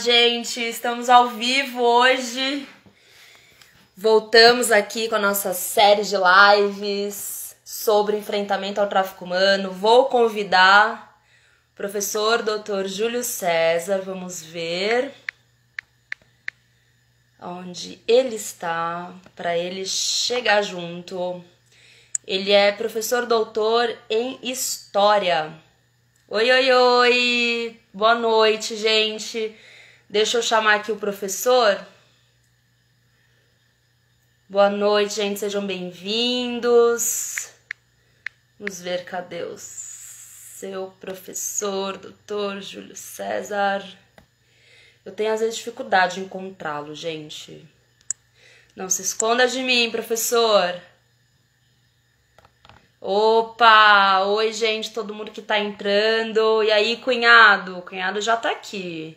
Gente, estamos ao vivo hoje. Voltamos aqui com a nossa série de lives sobre enfrentamento ao tráfico humano. Vou convidar o professor Dr. Júlio César. Vamos ver onde ele está para ele chegar junto. Ele é professor doutor em História. Oi, oi, oi! Boa noite, gente. Deixa eu chamar aqui o professor. Boa noite, gente. Sejam bem-vindos. Vamos ver, cadê o seu professor, doutor Júlio César? Eu tenho, às vezes, dificuldade de encontrá-lo, gente. Não se esconda de mim, professor. Opa! Oi, gente, todo mundo que tá entrando. E aí, cunhado? O cunhado já tá aqui.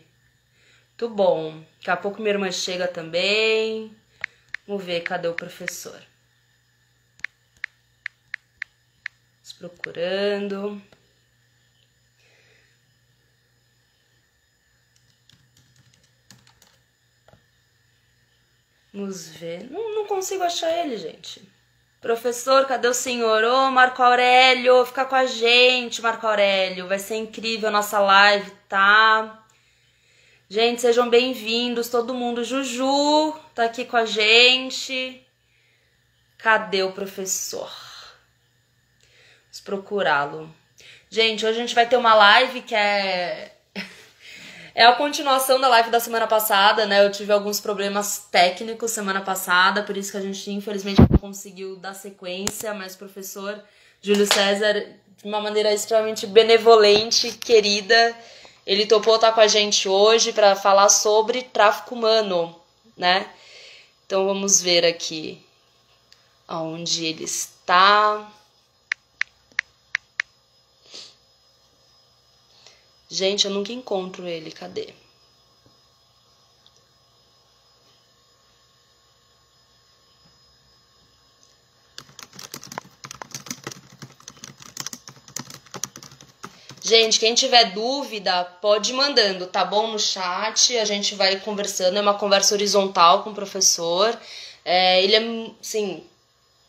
Muito bom. Daqui a pouco minha irmã chega também. Vamos ver, cadê o professor? Estou procurando. Vamos ver. Não consigo achar ele, gente. Professor, cadê o senhor? Ô, Marco Aurélio, fica com a gente, Marco Aurélio. Vai ser incrível a nossa live, tá? Gente, sejam bem-vindos, todo mundo. Juju tá aqui com a gente. Cadê o professor? Vamos procurá-lo. Gente, hoje a gente vai ter uma live que é a continuação da live da semana passada, né? Eu tive alguns problemas técnicos semana passada, por isso que a gente, infelizmente, não conseguiu dar sequência, mas o professor Júlio César, de uma maneira extremamente benevolente, querida, ele topou estar com a gente hoje para falar sobre tráfico humano, né? Então, vamos ver aqui aonde ele está. Gente, eu nunca encontro ele. Cadê? Gente, quem tiver dúvida, pode ir mandando, tá bom? No chat, a gente vai conversando. É uma conversa horizontal com o professor. Ele é, assim,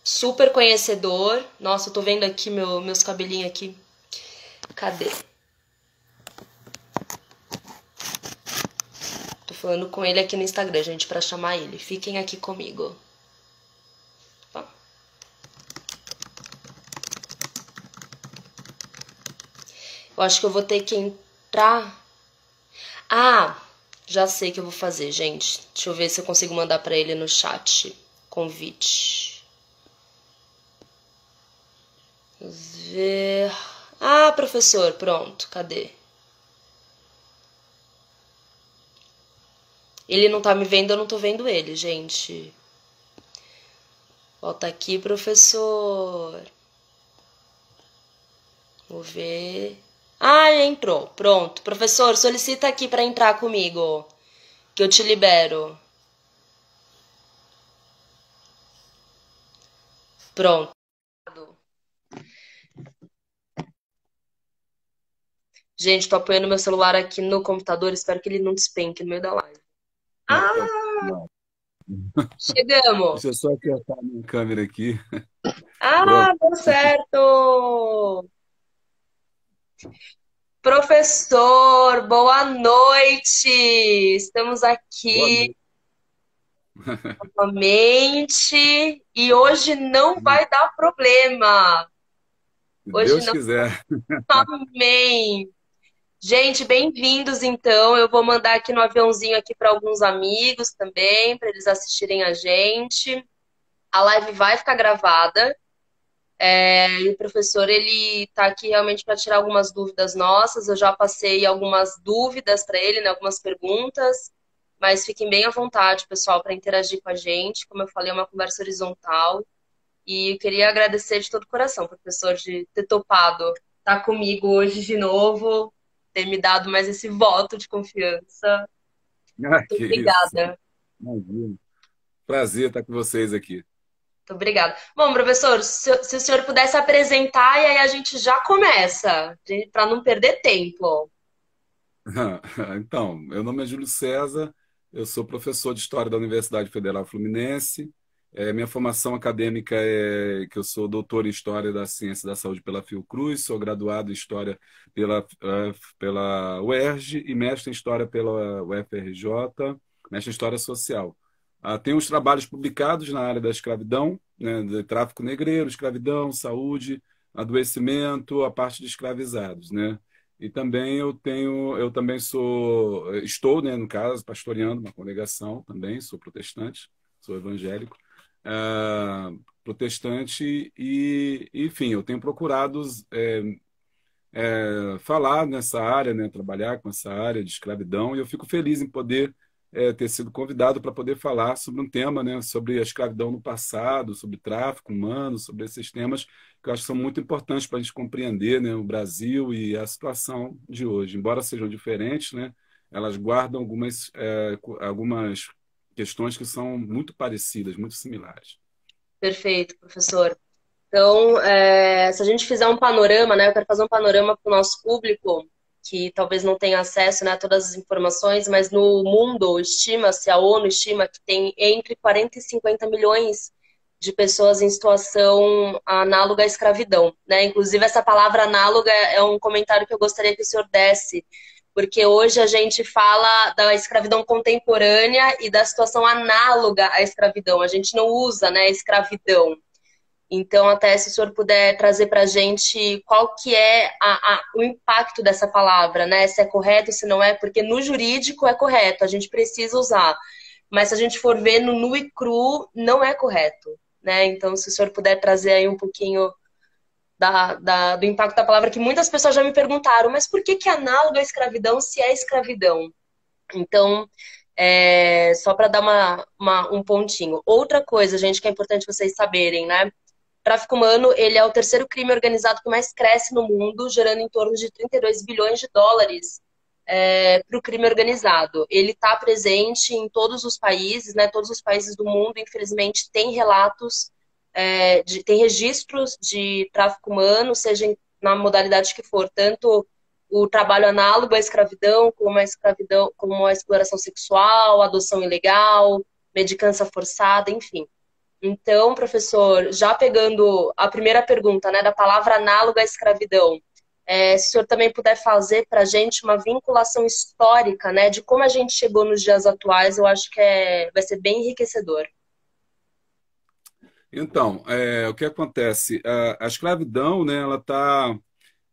super conhecedor. Nossa, eu tô vendo aqui meus cabelinhos aqui. Cadê? Falando com ele aqui no Instagram, gente, pra chamar ele. Fiquem aqui comigo. Tá? Eu acho que eu vou ter que entrar... Ah, já sei o que eu vou fazer, gente. Deixa eu ver se eu consigo mandar pra ele no chat. Convite. Vamos ver... Ah, professor, pronto. Cadê? Ele não tá me vendo, eu não tô vendo ele, gente. Volta aqui, professor. Vou ver. Ah, ele entrou. Pronto. Professor, solicita aqui pra entrar comigo, que eu te libero. Pronto. Gente, tô apoiando meu celular aqui no computador. Espero que ele não despenque no meio da live. Ah! Chegamos! Deixa eu só apertar a minha câmera aqui. Ah, Pronto. deu certo! Professor, boa noite! Estamos Boa aqui noite. novamente e hoje não vai dar problema. Se Hoje Deus não. quiser. Amém! Gente, bem-vindos então. Eu vou mandar aqui no aviãozinho aqui para alguns amigos também, para eles assistirem a gente. A live vai ficar gravada. E o professor, ele tá aqui realmente para tirar algumas dúvidas nossas. Eu já passei algumas dúvidas para ele, né, algumas perguntas, mas fiquem bem à vontade, pessoal, para interagir com a gente. Como eu falei, é uma conversa horizontal. E eu queria agradecer de todo o coração, professor, de ter topado estar comigo hoje de novo, ter me dado mais esse voto de confiança. Ah, Muito que isso. obrigada. Imagina. Prazer estar com vocês aqui. Muito obrigada. Bom, professor, se o senhor pudesse apresentar e aí a gente já começa, para não perder tempo. Então, meu nome é Júlio César, eu sou professor de História da Universidade Federal Fluminense. Minha formação acadêmica é que eu sou doutor em História da Ciência da Saúde pela Fiocruz, sou graduado em História pela UERJ e mestre em História pela UFRJ, mestre em História Social. Tenho os trabalhos publicados na área da escravidão, né, de tráfico negreiro, escravidão, saúde, adoecimento, a parte de escravizados, né? E também eu também estou, né, no caso, pastoreando uma congregação também, sou protestante, sou evangélico, protestante e, enfim, eu tenho procurado falar nessa área, né, trabalhar com essa área de escravidão, e eu fico feliz em poder ter sido convidado para poder falar sobre um tema, né, sobre a escravidão no passado, sobre tráfico humano, sobre esses temas que eu acho que são muito importantes para a gente compreender, né, o Brasil e a situação de hoje. Embora sejam diferentes, né, elas guardam algumas questões que são muito parecidas, muito similares. Perfeito, professor. Então, se a gente fizer um panorama, né, eu quero fazer um panorama para o nosso público, que talvez não tenha acesso, né, a todas as informações, mas no mundo estima-se, a ONU estima que tem entre 40 e 50 milhões de pessoas em situação análoga à escravidão, né? Inclusive, essa palavra análoga é um comentário que eu gostaria que o senhor desse, porque hoje a gente fala da escravidão contemporânea e da situação análoga à escravidão. A gente não usa, né, escravidão. Então, até se o senhor puder trazer para a gente qual que é o impacto dessa palavra, né? Se é correto, se não é, porque no jurídico é correto, a gente precisa usar. Mas se a gente for ver no nu e cru, não é correto, né? Então, se o senhor puder trazer aí um pouquinho do impacto da palavra, que muitas pessoas já me perguntaram, mas por que é análogo à escravidão se é escravidão? Então, só para dar um pontinho. Outra coisa, gente, que é importante vocês saberem, né? Tráfico humano, ele é o terceiro crime organizado que mais cresce no mundo, gerando em torno de 32 bilhões de dólares para o crime organizado. Ele está presente em todos os países, né? Todos os países do mundo, infelizmente, têm relatos, tem registros de tráfico humano, seja na modalidade que for, tanto o trabalho análogo à escravidão, como a exploração sexual, a adoção ilegal, medicância forçada, enfim. Então, professor, já pegando a primeira pergunta, né, da palavra análoga à escravidão, se o senhor também puder fazer para a gente uma vinculação histórica, né, de como a gente chegou nos dias atuais, eu acho que vai ser bem enriquecedor. Então, o que acontece? A escravidão, né,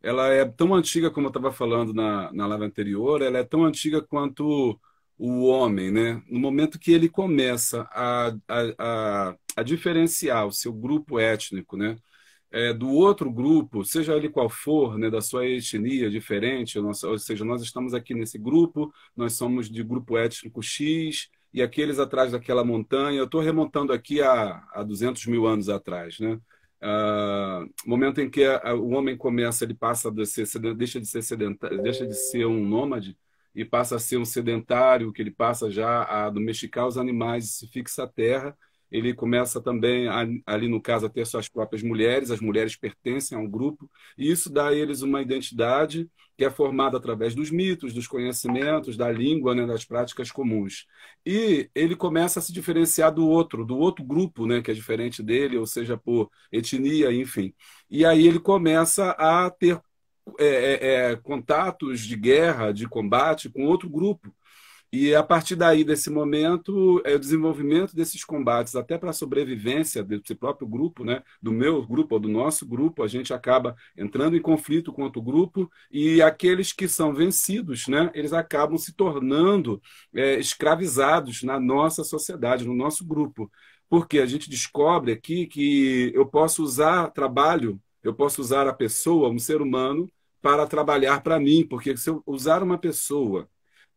ela é tão antiga, como eu estava falando na live anterior, ela é tão antiga quanto o homem, né? No momento que ele começa a diferenciar o seu grupo étnico, né, do outro grupo, seja ele qual for, né, da sua etnia diferente, ou seja, nós estamos aqui nesse grupo, nós somos de grupo étnico X, e aqueles atrás daquela montanha, eu estou remontando aqui a 200 mil anos atrás, né? Momento em que o homem começa, ele passa deixa de ser sedentário, deixa de ser um nômade e passa a ser um sedentário, que ele passa já a domesticar os animais e se fixa à terra. Ele começa também, ali no caso, a ter suas próprias mulheres, as mulheres pertencem a um grupo, e isso dá a eles uma identidade que é formada através dos mitos, dos conhecimentos, da língua, né, das práticas comuns. E ele começa a se diferenciar do outro grupo, né, que é diferente dele, ou seja, por etnia, enfim. E aí ele começa a ter contatos de guerra, de combate com outro grupo. E a partir daí, desse momento, o desenvolvimento desses combates, até para a sobrevivência desse próprio grupo, né, do meu grupo ou do nosso grupo, a gente acaba entrando em conflito com outro grupo, e aqueles que são vencidos, né, eles acabam se tornando escravizados na nossa sociedade, no nosso grupo. Porque a gente descobre aqui que eu posso usar trabalho, eu posso usar a pessoa, um ser humano, para trabalhar para mim, porque se eu usar uma pessoa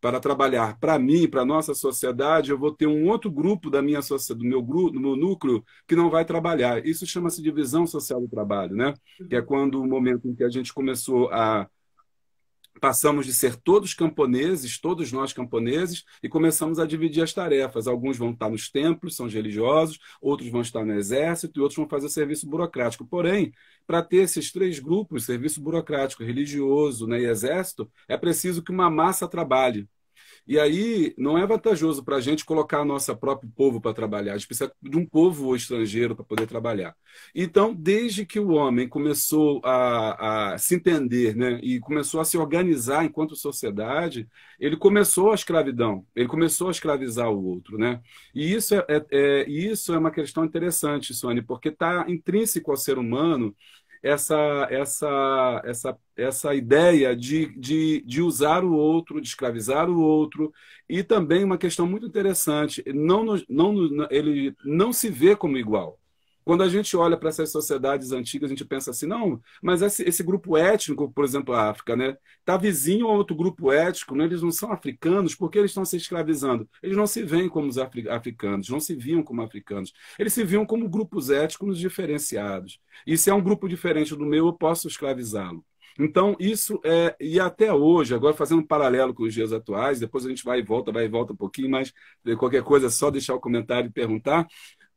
para trabalhar para mim, para a nossa sociedade, eu vou ter um outro grupo da minha sociedade, do meu grupo, do meu núcleo, que não vai trabalhar. Isso chama-se divisão social do trabalho, né? Que é quando o momento em que a gente começou passamos de ser todos camponeses, todos nós camponeses, e começamos a dividir as tarefas. Alguns vão estar nos templos, são os religiosos, outros vão estar no exército e outros vão fazer serviço burocrático. Porém, para ter esses três grupos, serviço burocrático, religioso, né, e exército, é preciso que uma massa trabalhe. E aí não é vantajoso para a gente colocar nosso próprio povo para trabalhar. A gente precisa de um povo estrangeiro para poder trabalhar. Então, desde que o homem começou a se entender, né, e começou a se organizar enquanto sociedade, ele começou a escravidão, ele começou a escravizar o outro. Né? E isso é uma questão interessante, Sônia, porque está intrínseco ao ser humano essa ideia de usar o outro, de escravizar o outro, e também uma questão muito interessante, ele não se vê como igual. Quando a gente olha para essas sociedades antigas, a gente pensa assim, não, mas esse grupo étnico, por exemplo, a África, né, está vizinho a outro grupo étnico, né, eles não são africanos, por que eles estão se escravizando? Eles não se veem como os africanos, não se viam como africanos, eles se viam como grupos étnicos diferenciados. E se é um grupo diferente do meu, eu posso escravizá-lo. Então, isso é, e até hoje, agora fazendo um paralelo com os dias atuais, depois a gente vai e volta um pouquinho, mas qualquer coisa é só deixar o comentário e perguntar.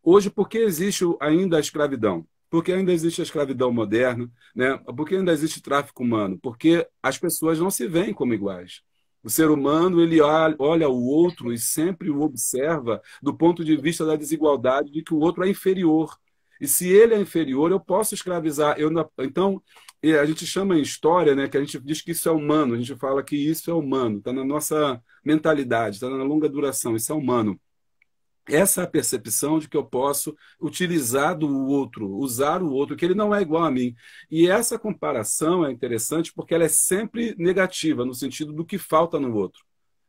Hoje, por que existe ainda a escravidão? Porque ainda existe a escravidão moderna, né? Porque ainda existe tráfico humano? Porque as pessoas não se veem como iguais. O ser humano ele olha o outro e sempre o observa do ponto de vista da desigualdade, de que o outro é inferior. E se ele é inferior, eu posso escravizar. Então, a gente chama em história, né, que a gente diz que isso é humano, a gente fala que isso é humano, está na nossa mentalidade, está na longa duração, isso é humano. Essa é a percepção de que eu posso utilizar do outro, usar o outro, que ele não é igual a mim. E essa comparação é interessante porque ela é sempre negativa, no sentido do que falta no outro.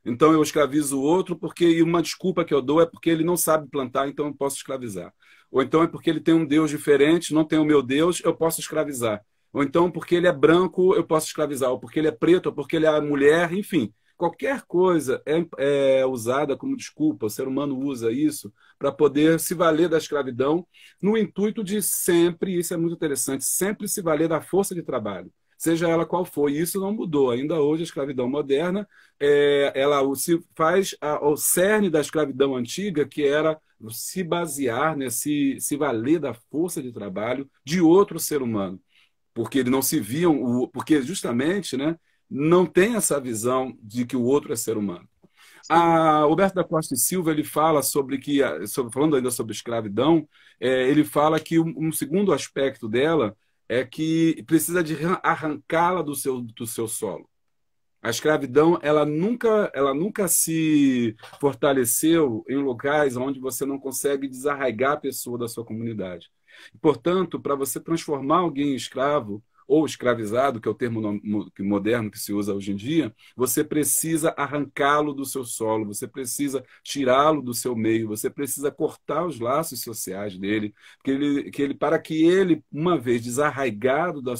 Então eu escravizo o outro porque uma desculpa que eu dou é porque ele não sabe plantar, então eu posso escravizar. Ou então é porque ele tem um Deus diferente, não tem o meu Deus, eu posso escravizar. Ou então porque ele é branco, eu posso escravizar. Ou porque ele é preto, ou porque ele é mulher, enfim. Qualquer coisa é usada como desculpa, o ser humano usa isso para poder se valer da escravidão, no intuito de sempre, isso é muito interessante, sempre se valer da força de trabalho, seja ela qual for. E isso não mudou. Ainda hoje a escravidão moderna, ela se faz ao cerne da escravidão antiga, que era se basear, né, se valer da força de trabalho de outro ser humano, porque eles não se viam, porque justamente, né, não tem essa visão de que o outro é ser humano. Sim. Roberto da Costa e Silva ele fala falando ainda sobre escravidão, ele fala que um segundo aspecto dela é que precisa de arrancá-la do seu solo. A escravidão ela nunca se fortaleceu em locais onde você não consegue desarraigar a pessoa da sua comunidade. Portanto, para você transformar alguém em escravo ou escravizado, que é o termo moderno que se usa hoje em dia, você precisa arrancá-lo do seu solo, você precisa tirá-lo do seu meio, você precisa cortar os laços sociais dele, para que ele, uma vez desarraigado do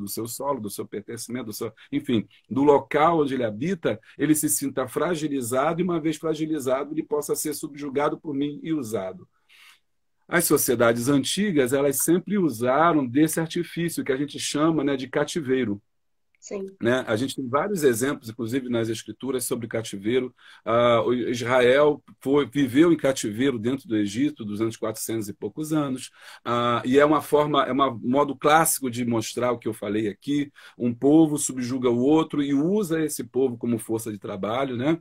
seu solo, do seu pertencimento, enfim, do local onde ele habita, ele se sinta fragilizado e, uma vez fragilizado, ele possa ser subjugado por mim e usado. As sociedades antigas, elas sempre usaram desse artifício que a gente chama, né, de cativeiro. Sim. Né? A gente tem vários exemplos, inclusive nas escrituras, sobre cativeiro. O Israel viveu em cativeiro dentro do Egito durante 400 e poucos anos. E é um modo clássico de mostrar o que eu falei aqui. Um povo subjuga o outro e usa esse povo como força de trabalho. Né?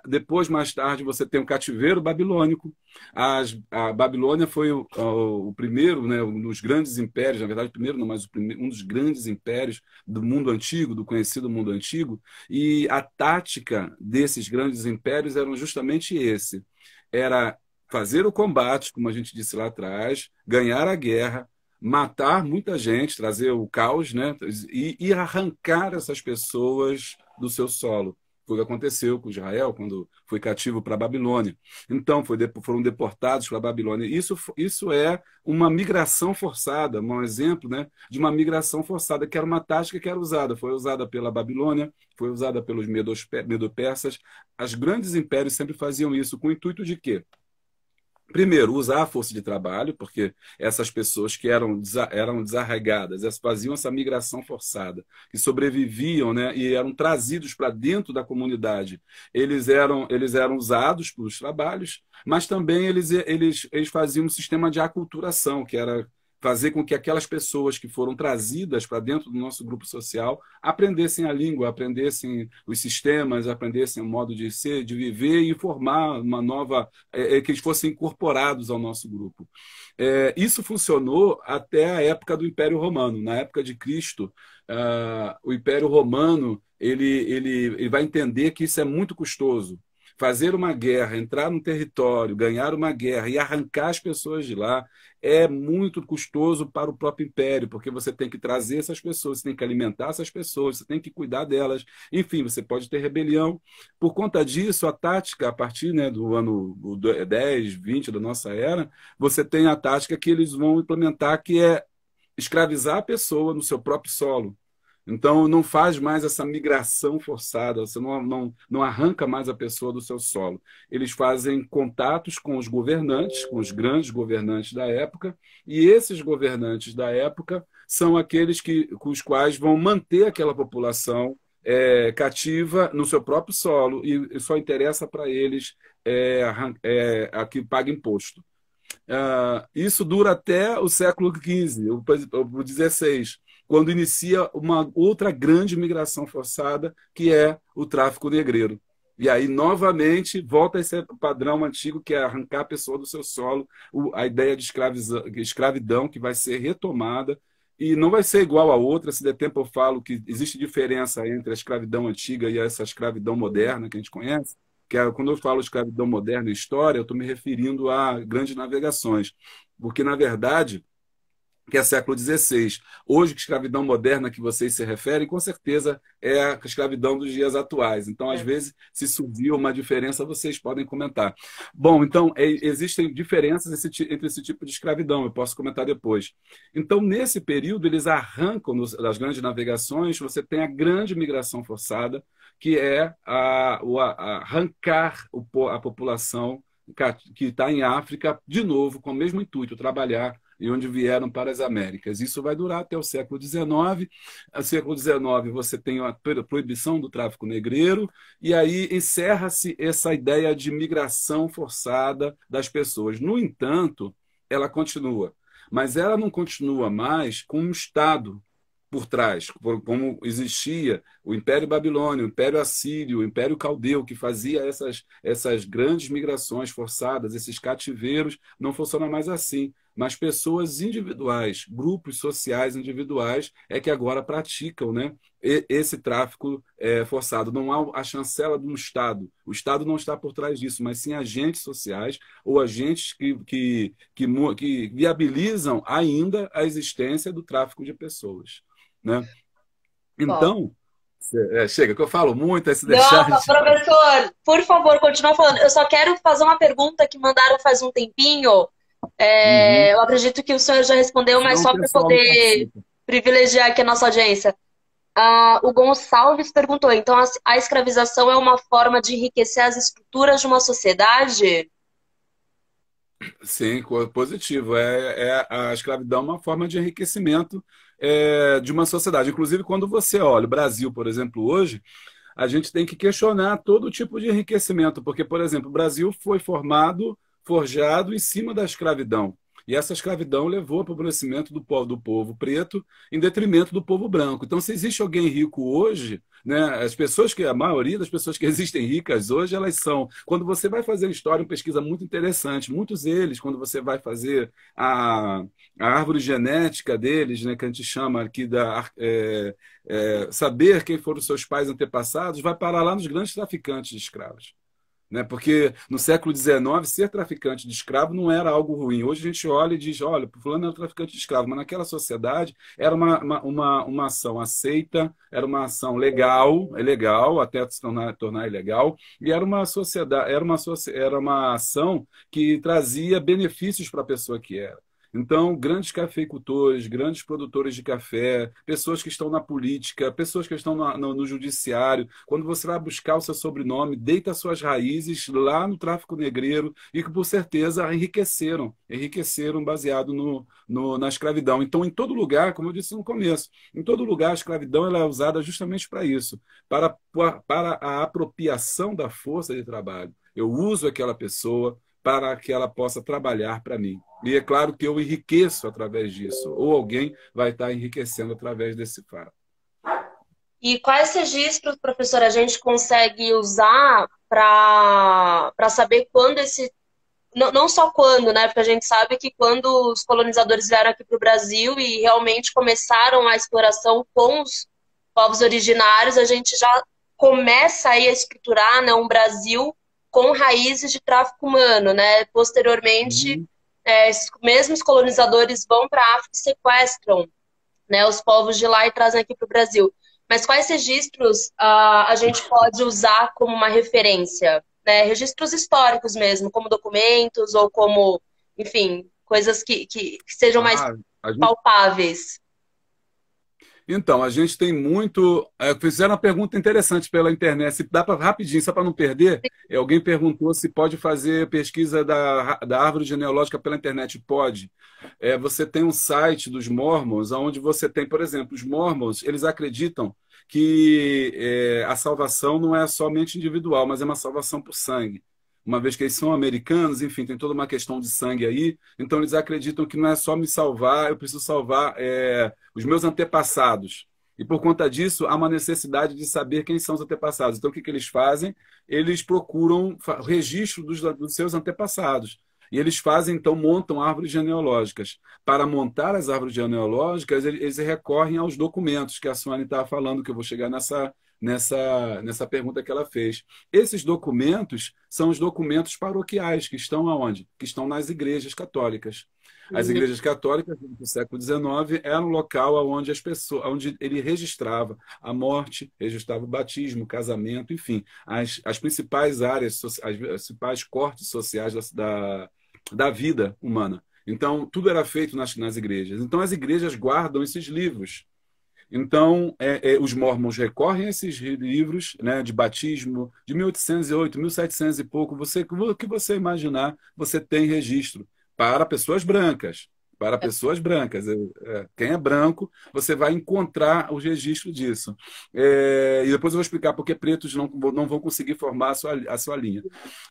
Depois, mais tarde, você tem o cativeiro babilônico. A Babilônia foi o primeiro, né, um dos grandes impérios, na verdade, o primeiro não, mas um dos grandes impérios do mundo antigo, do conhecido mundo antigo, e a tática desses grandes impérios era justamente era fazer o combate, como a gente disse lá atrás, ganhar a guerra, matar muita gente, trazer o caos, né, e arrancar essas pessoas do seu solo. Foi o que aconteceu com Israel quando foi cativo para a Babilônia. Então, foram deportados para a Babilônia. Isso é uma migração forçada, um exemplo, né, de uma migração forçada, que era uma tática que era usada. Foi usada pela Babilônia, foi usada pelos medo-persas. Os grandes impérios sempre faziam isso com o intuito de quê? primeiro, usar a força de trabalho, porque essas pessoas que eram desarraigadas, elas faziam essa migração forçada, que sobreviviam, né, e eram trazidos para dentro da comunidade. Eles eram usados pelos trabalhos, mas também eles faziam um sistema de aculturação, que era fazer com que aquelas pessoas que foram trazidas para dentro do nosso grupo social aprendessem a língua, aprendessem os sistemas, aprendessem o modo de ser, de viver e formar uma nova que eles fossem incorporados ao nosso grupo. Isso funcionou até a época do Império Romano. Na época de Cristo, o Império Romano ele vai entender que isso é muito custoso. Fazer uma guerra, entrar num território, ganhar uma guerra e arrancar as pessoas de lá é muito custoso para o próprio império, porque você tem que trazer essas pessoas, você tem que alimentar essas pessoas, você tem que cuidar delas. Enfim, você pode ter rebelião. Por conta disso, a tática, a partir, né, do ano 10, 20 da nossa era, você tem a tática que eles vão implementar, que é escravizar a pessoa no seu próprio solo. Então, não faz mais essa migração forçada, você não arranca mais a pessoa do seu solo. Eles fazem contatos com os governantes, com os grandes governantes da época, e esses governantes da época são aqueles com os quais vão manter aquela população cativa no seu próprio solo, e só interessa para eles a que paga imposto. Isso dura até o século XV, o XVI, quando inicia uma outra grande migração forçada, que é o tráfico negreiro. E aí, novamente, volta a esse padrão antigo, que é arrancar a pessoa do seu solo, a ideia de escravidão, que vai ser retomada, e não vai ser igual a outra. Se der tempo, eu falo que existe diferença entre a escravidão antiga e essa escravidão moderna que a gente conhece, que quando eu falo escravidão moderna e história, eu estou me referindo a grandes navegações, porque, na verdade, que é século XVI. Hoje, a escravidão moderna que vocês se referem, com certeza é a escravidão dos dias atuais. Então, às vezes, se surgiu uma diferença, vocês podem comentar. Bom, então, existem diferenças entre esse tipo de escravidão, eu posso comentar depois. Então, nesse período, eles arrancam das grandes navegações, você tem a grande migração forçada, que é arrancar a população que está em África, de novo, com o mesmo intuito, trabalhar, e onde vieram para as Américas. Isso vai durar até o século XIX. No século XIX você tem a proibição do tráfico negreiro, e aí encerra-se essa ideia de migração forçada das pessoas. No entanto, ela continua, mas ela não continua mais com um Estado por trás, como existia o Império Babilônio, o Império Assírio, o Império Caldeu, que fazia essas grandes migrações forçadas, esses cativeiros. Não funciona mais assim, mas pessoas individuais, grupos sociais individuais é que agora praticam, né, esse tráfico forçado. Não há a chancela de um Estado. O Estado não está por trás disso, mas sim agentes sociais ou agentes que viabilizam ainda a existência do tráfico de pessoas, né? Bom. Então, chega, que eu falo muito, se deixar. Nossa, professor, por favor, continua falando. Eu só quero fazer uma pergunta que mandaram faz um tempinho. Uhum. Eu acredito que o senhor já respondeu, mas Senão o só para pessoal não poder participa. privilegiar aqui a nossa audiência. O Gonçalves perguntou, então a escravização é uma forma de enriquecer as estruturas de uma sociedade? Sim, positivo. A escravidão é uma forma de enriquecimento de uma sociedade. Inclusive, quando você olha o Brasil, por exemplo, hoje, a gente tem que questionar todo tipo de enriquecimento, porque, por exemplo, o Brasil foi forjado em cima da escravidão. E essa escravidão levou ao empobrecimento do povo preto em detrimento do povo branco. Então, se existe alguém rico hoje, né, a maioria das pessoas que existem ricas hoje, elas são. Quando você vai fazer história, uma pesquisa muito interessante, muitos deles, quando você vai fazer a árvore genética deles, né, que a gente chama aqui saber quem foram os seus pais antepassados, vai parar lá nos grandes traficantes de escravos. Né? Porque no século XIX, ser traficante de escravo não era algo ruim. Hoje a gente olha e diz, olha, fulano era traficante de escravo, mas naquela sociedade era uma ação aceita, era uma ação legal, legal até se tornar ilegal, e era uma sociedade, era uma ação que trazia benefícios para a pessoa que era. Então, grandes cafeicultores, grandes produtores de café, pessoas que estão na política, pessoas que estão no judiciário, quando você vai buscar o seu sobrenome, deita suas raízes lá no tráfico negreiro e que, por certeza, enriqueceram baseado na escravidão. Então, em todo lugar, como eu disse no começo, em todo lugar a escravidão ela é usada justamente para isso, para a apropriação da força de trabalho. Eu uso aquela pessoa para que ela possa trabalhar para mim. E é claro que eu enriqueço através disso, ou alguém vai estar enriquecendo através desse fato. E quais registros, professor, a gente consegue usar para saber quando esse. Não, não só quando, né? Porque a gente sabe que quando os colonizadores vieram aqui para o Brasil e realmente começaram a exploração com os povos originários, a gente já começa aí a estruturar, né, um Brasil com raízes de tráfico humano, né? Posteriormente, Uhum. esses mesmos colonizadores vão para a África e sequestram, né, os povos de lá e trazem aqui para o Brasil. Mas quais registros a gente pode usar como uma referência? Né? Registros históricos mesmo, como documentos ou como, enfim, coisas que sejam mais Ah, a gente palpáveis. Então, a gente tem muito. Fizeram uma pergunta interessante pela internet. Se dá para rapidinho, só para não perder, alguém perguntou se pode fazer pesquisa da árvore genealógica pela internet. Pode. Você tem um site dos Mormons, onde você tem, por exemplo, os Mormons, eles acreditam que a salvação não é somente individual, mas é uma salvação por sangue. Uma vez que eles são americanos, enfim, tem toda uma questão de sangue aí, então eles acreditam que não é só me salvar, eu preciso salvar os meus antepassados. E por conta disso, há uma necessidade de saber quem são os antepassados. Então, o que, que eles fazem? Eles procuram registro dos seus antepassados. E eles fazem, então, montam árvores genealógicas. Para montar as árvores genealógicas, eles recorrem aos documentos que a Suane estava falando, que eu vou chegar nessa pergunta que ela fez. Esses documentos são os documentos paroquiais, que estão aonde? Que estão nas igrejas católicas. As Uhum. igrejas católicas do século XIX eram um local onde as pessoas, onde ele registrava a morte, registrava o batismo, o casamento, enfim, as principais áreas, as principais cortes sociais da vida humana. Então, tudo era feito nas igrejas. Então, as igrejas guardam esses livros. Então, os mormons recorrem a esses livros, né, de batismo de 1808, 1700 e pouco. O que você imaginar, você tem registro para pessoas brancas. Para pessoas brancas. Quem é branco, você vai encontrar o registro disso. E depois eu vou explicar por que pretos não vão conseguir formar a sua linha.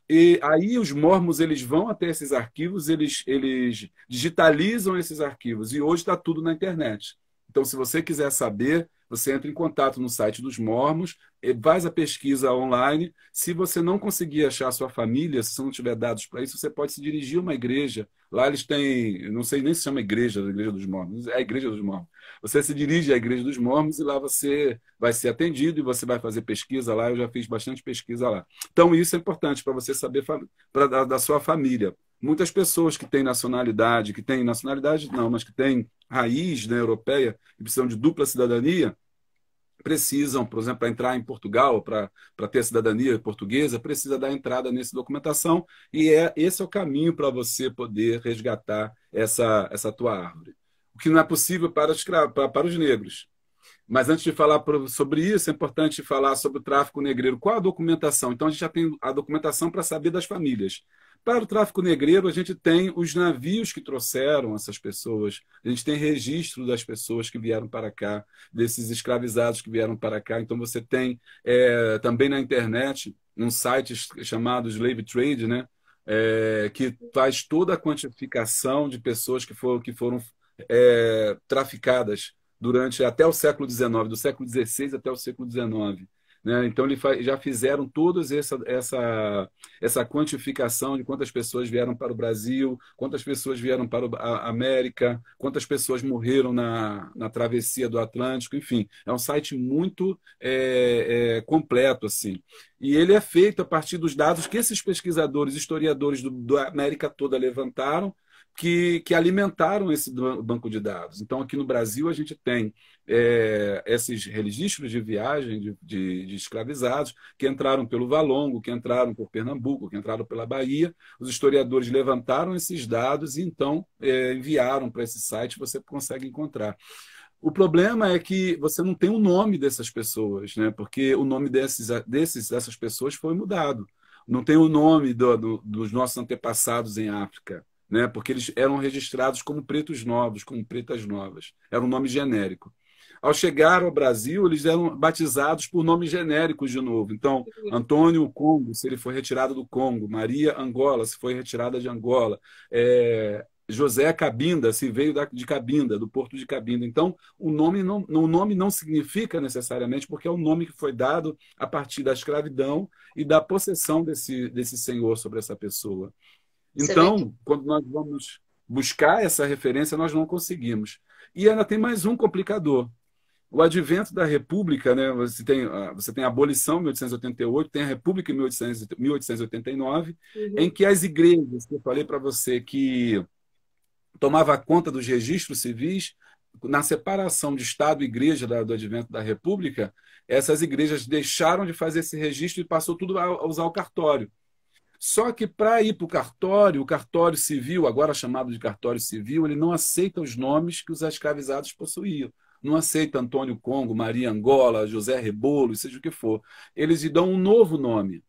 E aí os mormons eles vão até esses arquivos, eles digitalizam esses arquivos. E hoje está tudo na internet. Então, se você quiser saber, você entra em contato no site dos Mormons, faz a pesquisa online. Se você não conseguir achar a sua família, se você não tiver dados para isso, você pode se dirigir a uma igreja. Lá eles têm, não sei nem se chama igreja, a igreja dos Mormons, é a igreja dos Mormons. Você se dirige à igreja dos Mormons e lá você vai ser atendido e você vai fazer pesquisa lá. Eu já fiz bastante pesquisa lá. Então, isso é importante para você saber da sua família. Muitas pessoas que têm nacionalidade não, mas que têm raiz, né, europeia, e precisam de dupla cidadania, precisam, por exemplo, para entrar em Portugal, para ter a cidadania portuguesa, precisa dar entrada nessa documentação, e esse é o caminho para você poder resgatar essa tua árvore. O que não é possível para os negros. Mas antes de falar sobre isso, é importante falar sobre o tráfico negreiro. Qual a documentação? Então, a gente já tem a documentação para saber das famílias. Para o tráfico negreiro, a gente tem os navios que trouxeram essas pessoas, a gente tem registro das pessoas que vieram para cá, desses escravizados que vieram para cá. Então, você tem também na internet um site chamado Slave Trade, né? Que faz toda a quantificação de pessoas que foram traficadas durante até o século XIX, do século XVI até o século XIX. Né? Então, já fizeram toda essa quantificação de quantas pessoas vieram para o Brasil, quantas pessoas vieram para a América, quantas pessoas morreram na travessia do Atlântico, enfim. É um site muito completo, assim. E ele é feito a partir dos dados que esses pesquisadores, historiadores da América toda levantaram, que alimentaram esse banco de dados. Então, aqui no Brasil, a gente tem esses registros de viagem de escravizados que entraram pelo Valongo, que entraram por Pernambuco, que entraram pela Bahia. Os historiadores levantaram esses dados e, então, enviaram para esse site, você consegue encontrar. O problema é que você não tem o nome dessas pessoas, né? Porque o nome dessas pessoas foi mudado. Não tem o nome dos nossos antepassados em África, né? Porque eles eram registrados como pretos novos, como pretas novas. Era um nome genérico. Ao chegar ao Brasil, eles eram batizados por nomes genéricos de novo. Então, Antônio Congo, se ele foi retirado do Congo, Maria Angola, se foi retirada de Angola, José Cabinda, se veio de Cabinda, do porto de Cabinda. Então, o nome não significa necessariamente, porque é o nome que foi dado a partir da escravidão e da possessão desse senhor sobre essa pessoa. Então, quando nós vamos buscar essa referência, nós não conseguimos. E ainda tem mais um complicador. O advento da República, né? Você tem a abolição em 1888, tem a República em 1889, em que as igrejas, que eu falei para você, que tomava conta dos registros civis, na separação de Estado e Igreja do advento da República, essas igrejas deixaram de fazer esse registro e passou tudo a usar o cartório. Só que para ir para o cartório civil, agora chamado de cartório civil, ele não aceita os nomes que os escravizados possuíam. Não aceita Antônio Congo, Maria Angola, José Rebolo, seja o que for. Eles lhe dão um novo nome.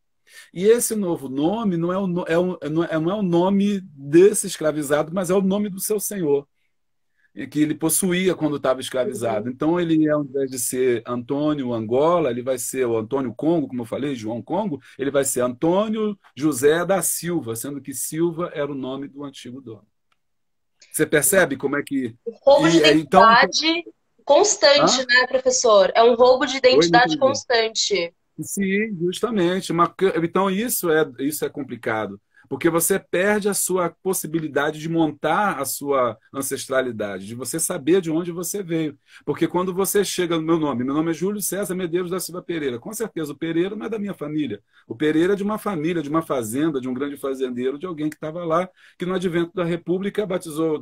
E esse novo nome não é o nome desse escravizado, mas é o nome do seu senhor, que ele possuía quando estava escravizado. Então, ele, ao invés de ser Antônio Angola, ele vai ser o Antônio Congo, como eu falei, João Congo, ele vai ser Antônio José da Silva, sendo que Silva era o nome do antigo dono. Você percebe como é que... O roubo de identidade constante, né, professor? É um roubo de identidade constante. Sim, justamente. Então, isso é complicado, porque você perde a sua possibilidade de montar a sua ancestralidade, de você saber de onde você veio. Porque quando você chega no meu nome é Júlio César Medeiros da Silva Pereira. Com certeza, o Pereira não é da minha família. O Pereira é de uma família, de uma fazenda, de um grande fazendeiro, de alguém que estava lá, que no advento da República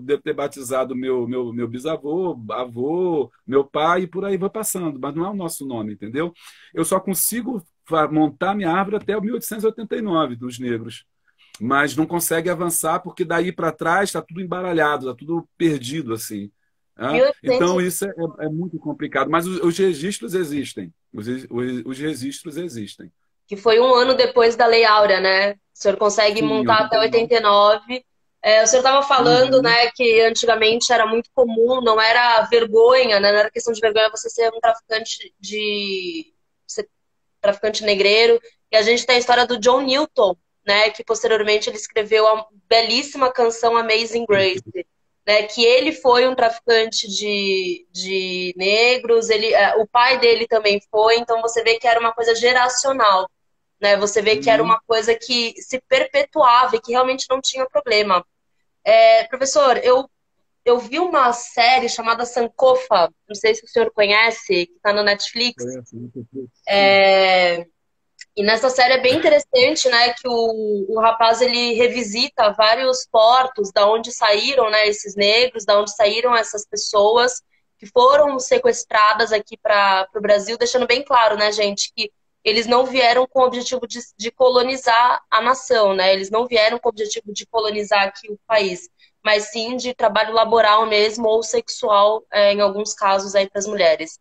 deve ter batizado meu bisavô, avô, meu pai, e por aí vai passando. Mas não é o nosso nome, entendeu? Eu só consigo montar minha árvore até o 1889 dos negros, mas não consegue avançar porque daí para trás está tudo embaralhado, está tudo perdido assim. Né? Então isso é muito complicado, mas os registros existem, os registros existem. Que foi um ano depois da Lei Áurea, né? O senhor consegue montar até 89. O senhor estava falando, né, que antigamente era muito comum, não era vergonha, né? Não era questão de vergonha você ser um traficante negreiro. E a gente tem a história do John Newton, né, que posteriormente ele escreveu a belíssima canção Amazing Grace, né, que ele foi um traficante de negros, o pai dele também foi, então você vê que era uma coisa geracional, né, você vê que era uma coisa que se perpetuava e que realmente não tinha problema. Professor, eu vi uma série chamada Sankofa, não sei se o senhor conhece, que está no Netflix. E nessa série é bem interessante, né, que o rapaz ele revisita vários portos da onde saíram, né, esses negros, da onde saíram essas pessoas que foram sequestradas aqui para o Brasil, deixando bem claro, né, gente, que eles não vieram com o objetivo de colonizar a nação, né, eles não vieram com o objetivo de colonizar aqui o país, mas sim de trabalho laboral mesmo ou sexual, em alguns casos aí para as mulheres.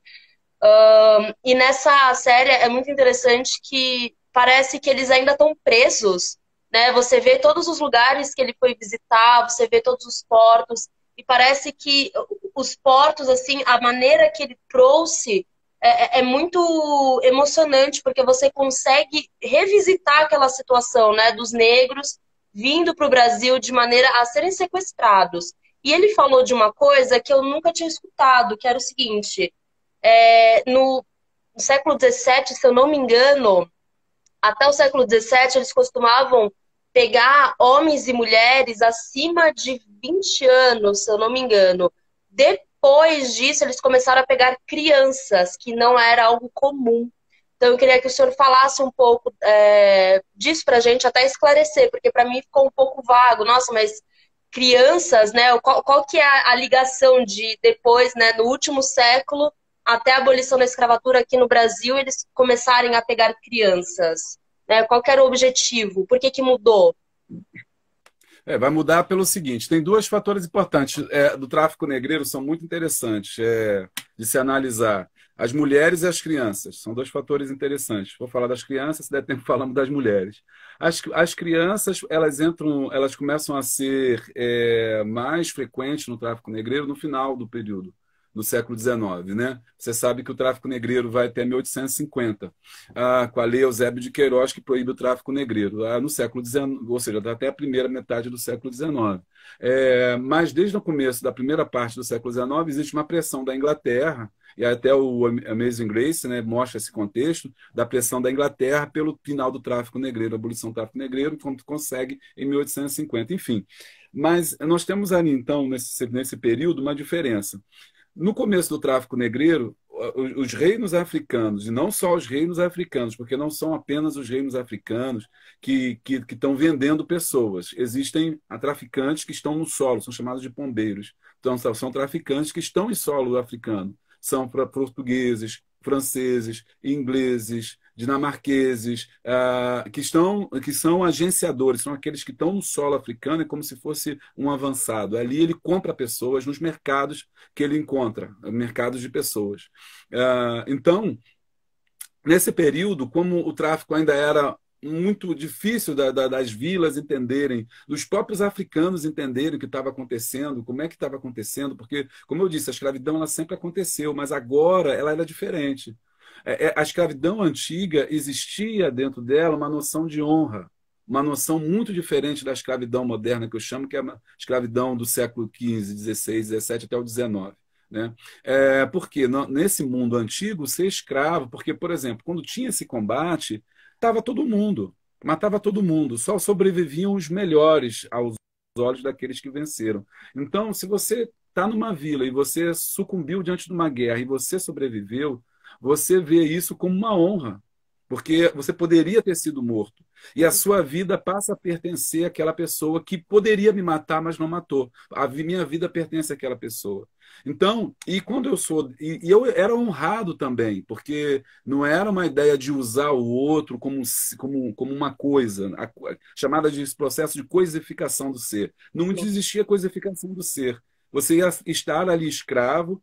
E nessa série é muito interessante que parece que eles ainda estão presos, né? Você vê todos os lugares que ele foi visitar, você vê todos os portos, e parece que os portos, assim, a maneira que ele trouxe é muito emocionante, porque você consegue revisitar aquela situação, né, dos negros vindo para o Brasil de maneira a serem sequestrados. E ele falou de uma coisa que eu nunca tinha escutado, que era o seguinte... no século XVII, se eu não me engano, até o século XVII, eles costumavam pegar homens e mulheres acima de 20 anos, se eu não me engano. Depois disso, eles começaram a pegar crianças, que não era algo comum. Então, eu queria que o senhor falasse um pouco disso pra gente, até esclarecer, porque para mim ficou um pouco vago. Nossa, mas crianças, né? Qual que é a ligação de depois, né, no último século, até a abolição da escravatura aqui no Brasil, eles começarem a pegar crianças, né? Qual que era o objetivo? Por que que mudou? Vai mudar pelo seguinte: tem dois fatores importantes do tráfico negreiro, são muito interessantes de se analisar. As mulheres e as crianças são dois fatores interessantes. Vou falar das crianças, se der tempo falando das mulheres. As crianças, elas começam a ser mais frequentes no tráfico negreiro no final do período do século XIX, né? Você sabe que o tráfico negreiro vai até 1850, com a Lei Eusébio de Queiroz, que proíbe o tráfico negreiro, no século XIX, ou seja, até a primeira metade do século XIX. Mas desde o começo da primeira parte do século XIX, existe uma pressão da Inglaterra, e até o Amazing Grace, né, mostra esse contexto da pressão da Inglaterra pelo final do tráfico negreiro, a abolição do tráfico negreiro, como consegue em 1850, enfim. Mas nós temos ali, então, nesse período, uma diferença. No começo do tráfico negreiro, os reinos africanos, e não só os reinos africanos, porque não são apenas os reinos africanos que estão vendendo pessoas. Existem traficantes que estão no solo, são chamados de pombeiros. Então, são traficantes que estão em solo africano. São portugueses, franceses, ingleses, dinamarqueses, que são agenciadores, são aqueles que estão no solo africano, é como se fosse um avançado. Ali ele compra pessoas nos mercados que ele encontra, mercados de pessoas. Então, nesse período, como o tráfico ainda era muito difícil das vilas entenderem, dos próprios africanos entenderem o que estava acontecendo, como é que estava acontecendo, porque, como eu disse, a escravidão ela sempre aconteceu, mas agora ela era diferente. A escravidão antiga existia dentro dela uma noção de honra, uma noção muito diferente da escravidão moderna, que eu chamo que é a escravidão do século XV, XVI, XVII até o XIX. Né? Porque nesse mundo antigo, ser escravo, porque, por exemplo, quando tinha esse combate, matava todo mundo, só sobreviviam os melhores aos olhos daqueles que venceram. Então, se você está numa vila e você sucumbiu diante de uma guerra e você sobreviveu, você vê isso como uma honra, porque você poderia ter sido morto. E a sua vida passa a pertencer àquela pessoa que poderia me matar, mas não matou. A minha vida pertence àquela pessoa. Então, e quando eu sou. E eu era honrado também, porque não era uma ideia de usar o outro como uma coisa, chamada de processo de coisificação do ser. Não existia coisificação do ser. Você ia estar ali escravo,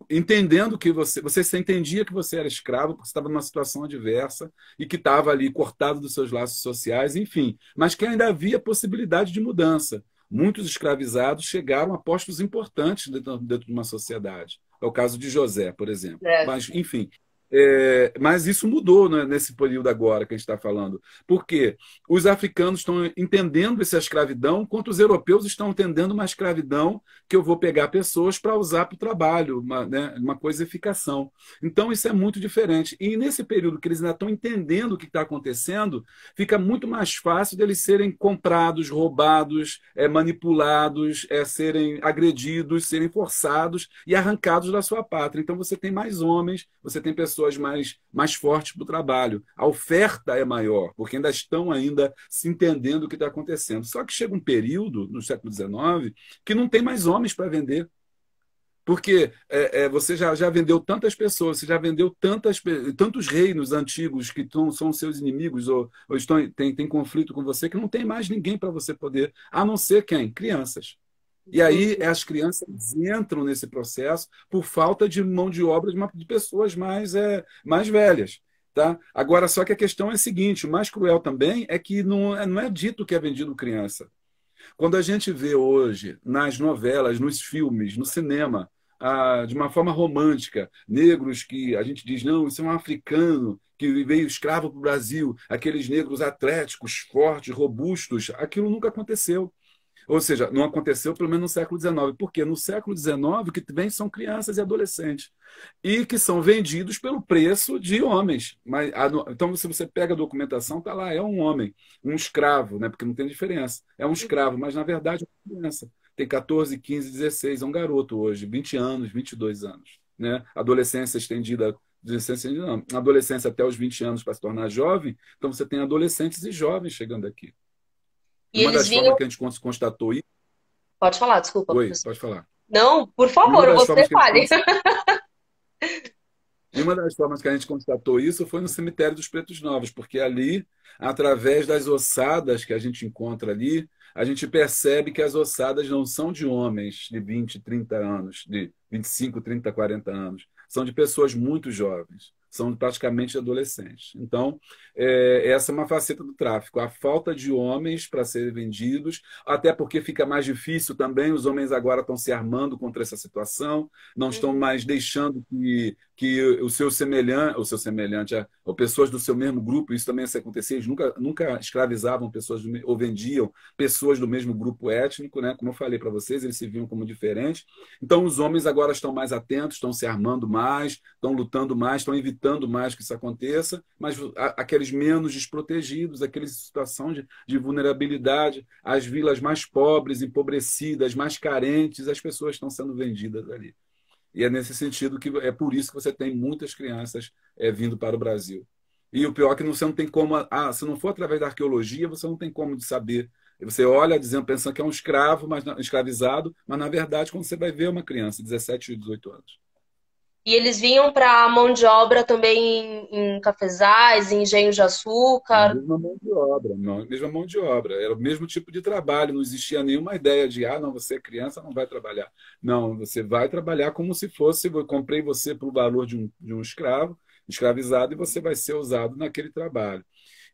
entendendo que você entendia que você era escravo, porque você estava numa situação adversa e que estava ali cortado dos seus laços sociais, enfim, mas que ainda havia possibilidade de mudança. Muitos escravizados chegaram a postos importantes dentro de uma sociedade. É o caso de José, por exemplo. Mas, enfim, mas isso mudou, né, nesse período agora que a gente está falando. Porque os africanos estão entendendo essa escravidão, enquanto os europeus estão entendendo uma escravidão que eu vou pegar pessoas para usar para o trabalho, uma coisificação. Então, isso é muito diferente. E nesse período que eles ainda estão entendendo o que está acontecendo, fica muito mais fácil deles serem comprados, roubados, manipulados, serem agredidos, serem forçados e arrancados da sua pátria. Então, você tem mais homens, você tem pessoas mais fortes para o trabalho. A oferta é maior, porque ainda se entendendo o que está acontecendo. Só que chega um período, no século XIX, que não tem mais homens para vender. Porque você já vendeu tantas pessoas, você já vendeu tantos reinos antigos que são seus inimigos ou têm conflito com você, que não tem mais ninguém para você poder, a não ser quem? Crianças. E aí as crianças entram nesse processo por falta de mão de obra de pessoas mais velhas. Tá? Agora, só que a questão é a seguinte: o mais cruel também é que não é dito que é vendido criança. Quando a gente vê hoje nas novelas, nos filmes, no cinema, de uma forma romântica, negros que a gente diz, não, isso é um africano que veio escravo para o Brasil, aqueles negros atléticos, fortes, robustos, aquilo nunca aconteceu. Ou seja, não aconteceu pelo menos no século XIX. Porque no século XIX o que vem são crianças e adolescentes. E que são vendidos pelo preço de homens. Então, se você pega a documentação, está lá, é um homem, um escravo, né? Porque não tem diferença. É um escravo, mas na verdade é uma criança. Tem 14, 15, 16, é um garoto hoje, 20 anos, 22 anos. Né? Adolescência estendida, adolescência até os 20 anos para se tornar jovem. Então você tem adolescentes e jovens chegando aqui. E uma eles das formas vinham. que a gente constatou isso. Pode falar, desculpa, Oi, professor. pode falar. Não, por E uma favor, das você formas que a gente fale. E uma das formas que a gente constatou isso foi no cemitério dos Pretos Novos, porque ali, através das ossadas que a gente encontra ali, a gente percebe que as ossadas não são de homens de 20, 30 anos, de 25, 30, 40 anos. São de pessoas muito jovens, são praticamente adolescentes. Então, essa é uma faceta do tráfico, a falta de homens para serem vendidos, até porque fica mais difícil também, os homens agora estão se armando contra essa situação, não estão Uhum. mais deixando que o seu semelhante, ou pessoas do seu mesmo grupo, isso também se acontecia, eles nunca escravizavam pessoas ou vendiam pessoas do mesmo grupo étnico, né? Como eu falei para vocês, eles se viam como diferentes. Então, os homens agora estão mais atentos, estão se armando mais, estão lutando mais, estão evitando mais que isso aconteça, mas aqueles menos desprotegidos, aqueles em situação de vulnerabilidade, as vilas mais pobres, empobrecidas, mais carentes, as pessoas estão sendo vendidas ali. E é nesse sentido que é por isso que você tem muitas crianças vindo para o Brasil. E o pior é que você não tem como, se não for através da arqueologia, você não tem como de saber. Você olha dizendo, pensando que é um escravo, mas escravizado, mas na verdade, quando você vai ver uma criança, 17 ou 18 anos. E eles vinham para mão de obra também em cafezais, em engenhos de açúcar. Mesma mão de obra, não, mesma mão de obra. Era o mesmo tipo de trabalho, não existia nenhuma ideia de, não, você é criança, não vai trabalhar. Não, você vai trabalhar como se fosse, eu comprei você por valor de um escravo, escravizado, e você vai ser usado naquele trabalho.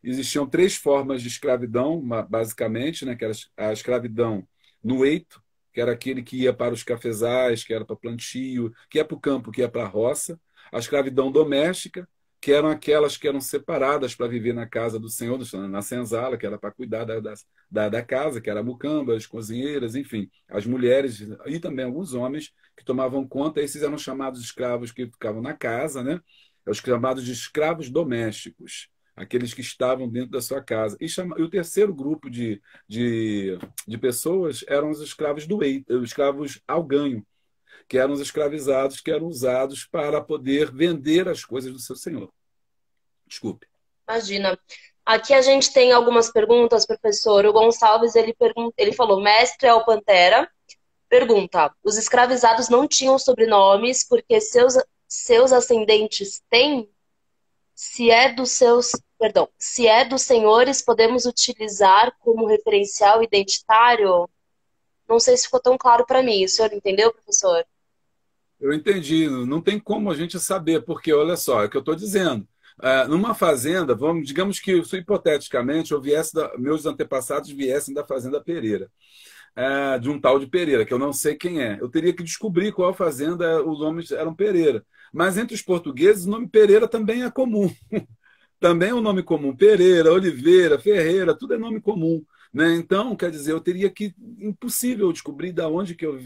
Existiam três formas de escravidão, basicamente, né, que era a escravidão no eito, que era aquele que ia para os cafezais, que era para plantio, que ia para o campo, que ia para a roça. A escravidão doméstica, que eram aquelas que eram separadas para viver na casa do senhor, na senzala, que era para cuidar da casa, que eram mucambas, cozinheiras, enfim, as mulheres e também alguns homens que tomavam conta, esses eram chamados escravos que ficavam na casa, né? Os chamados de escravos domésticos, aqueles que estavam dentro da sua casa. E o terceiro grupo de pessoas eram os escravos os escravos ao ganho, que eram os escravizados, que eram usados para poder vender as coisas do seu senhor. Desculpe. Imagina. Aqui a gente tem algumas perguntas, professor. O Gonçalves, ele falou, mestre é o Pantera. Pergunta, os escravizados não tinham sobrenomes porque seus ascendentes têm? Se é dos seus, perdão, se é dos senhores, podemos utilizar como referencial identitário? Não sei se ficou tão claro para mim. O senhor entendeu, professor? Eu entendi. Não tem como a gente saber, porque, olha só, é o que eu estou dizendo. Numa fazenda, digamos que, hipoteticamente, meus antepassados viessem da fazenda Pereira, de um tal de Pereira, que eu não sei quem é. Eu teria que descobrir qual fazenda os nomes eram Pereira. Mas entre os portugueses, o nome Pereira também é comum. Também é um nome comum. Pereira, Oliveira, Ferreira, tudo é nome comum. Né? Então, quer dizer, eu teria que. Impossível descobrir da onde que eu.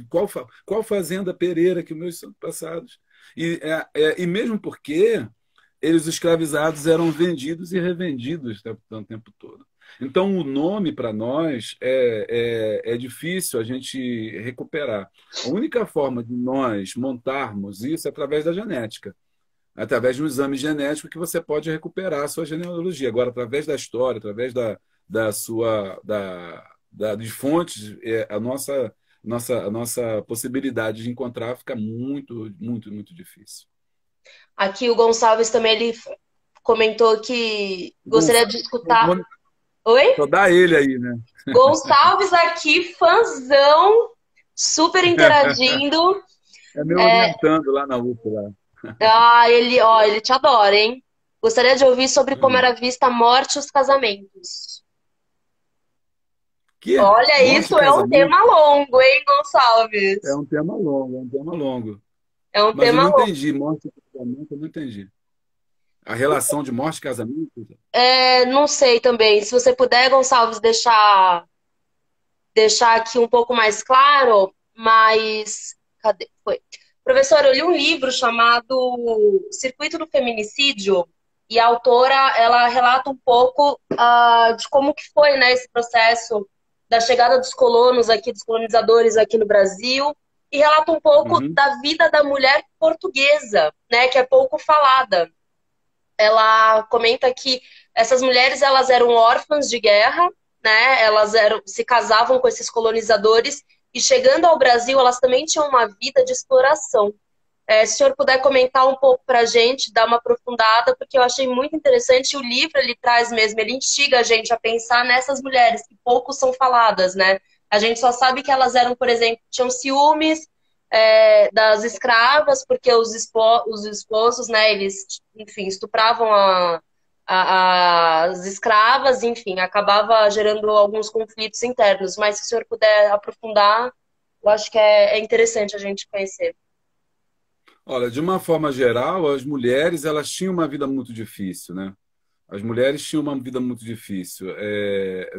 Qual fazenda Pereira que meus passados. E mesmo porque eles, escravizados, eram vendidos e revendidos o tempo todo. Então, o nome para nós é difícil a gente recuperar. A única forma de nós montarmos isso é através da genética, através de um exame genético que você pode recuperar a sua genealogia. Agora, através da história, através de fontes, a nossa possibilidade de encontrar fica muito, muito, muito difícil. Aqui o Gonçalves também ele comentou que gostaria de escutar. Gonçalves, Oi? só dá ele aí, né? Gonçalves aqui, fãzão, super interagindo. É meu orientando lá na UF, lá. Ele te adora, hein? Gostaria de ouvir sobre como era vista a morte e os casamentos. Que Olha, morte isso e é um casamento tema longo, hein, Gonçalves? é um tema longo, é um tema longo. É um Mas eu tema não longo. entendi, morte e casamento, eu não entendi. A relação de morte e casamento? Não sei também. Se você puder, Gonçalves, deixar aqui um pouco mais claro, mas. Cadê? Foi. Professor, eu li um livro chamado Circuito do Feminicídio, e a autora, ela relata um pouco de como que foi, né, esse processo da chegada dos colonos aqui, dos colonizadores aqui no Brasil, e relata um pouco Uhum. da vida da mulher portuguesa, né, que é pouco falada. Ela comenta que essas mulheres, elas eram órfãs de guerra, né, se casavam com esses colonizadores e chegando ao Brasil, elas também tinham uma vida de exploração. Se o senhor puder comentar um pouco para a gente, dar uma aprofundada, porque eu achei muito interessante. E o livro, ele traz mesmo, ele instiga a gente a pensar nessas mulheres que pouco são faladas, né? A gente só sabe que elas eram, por exemplo, tinham ciúmes das escravas, porque os esposos, né, eles, enfim, estupravam as escravas, enfim, acabava gerando alguns conflitos internos. Mas se o senhor puder aprofundar, eu acho que é interessante a gente conhecer. Olha, de uma forma geral, as mulheres elas tinham uma vida muito difícil, né? As mulheres tinham uma vida muito difícil.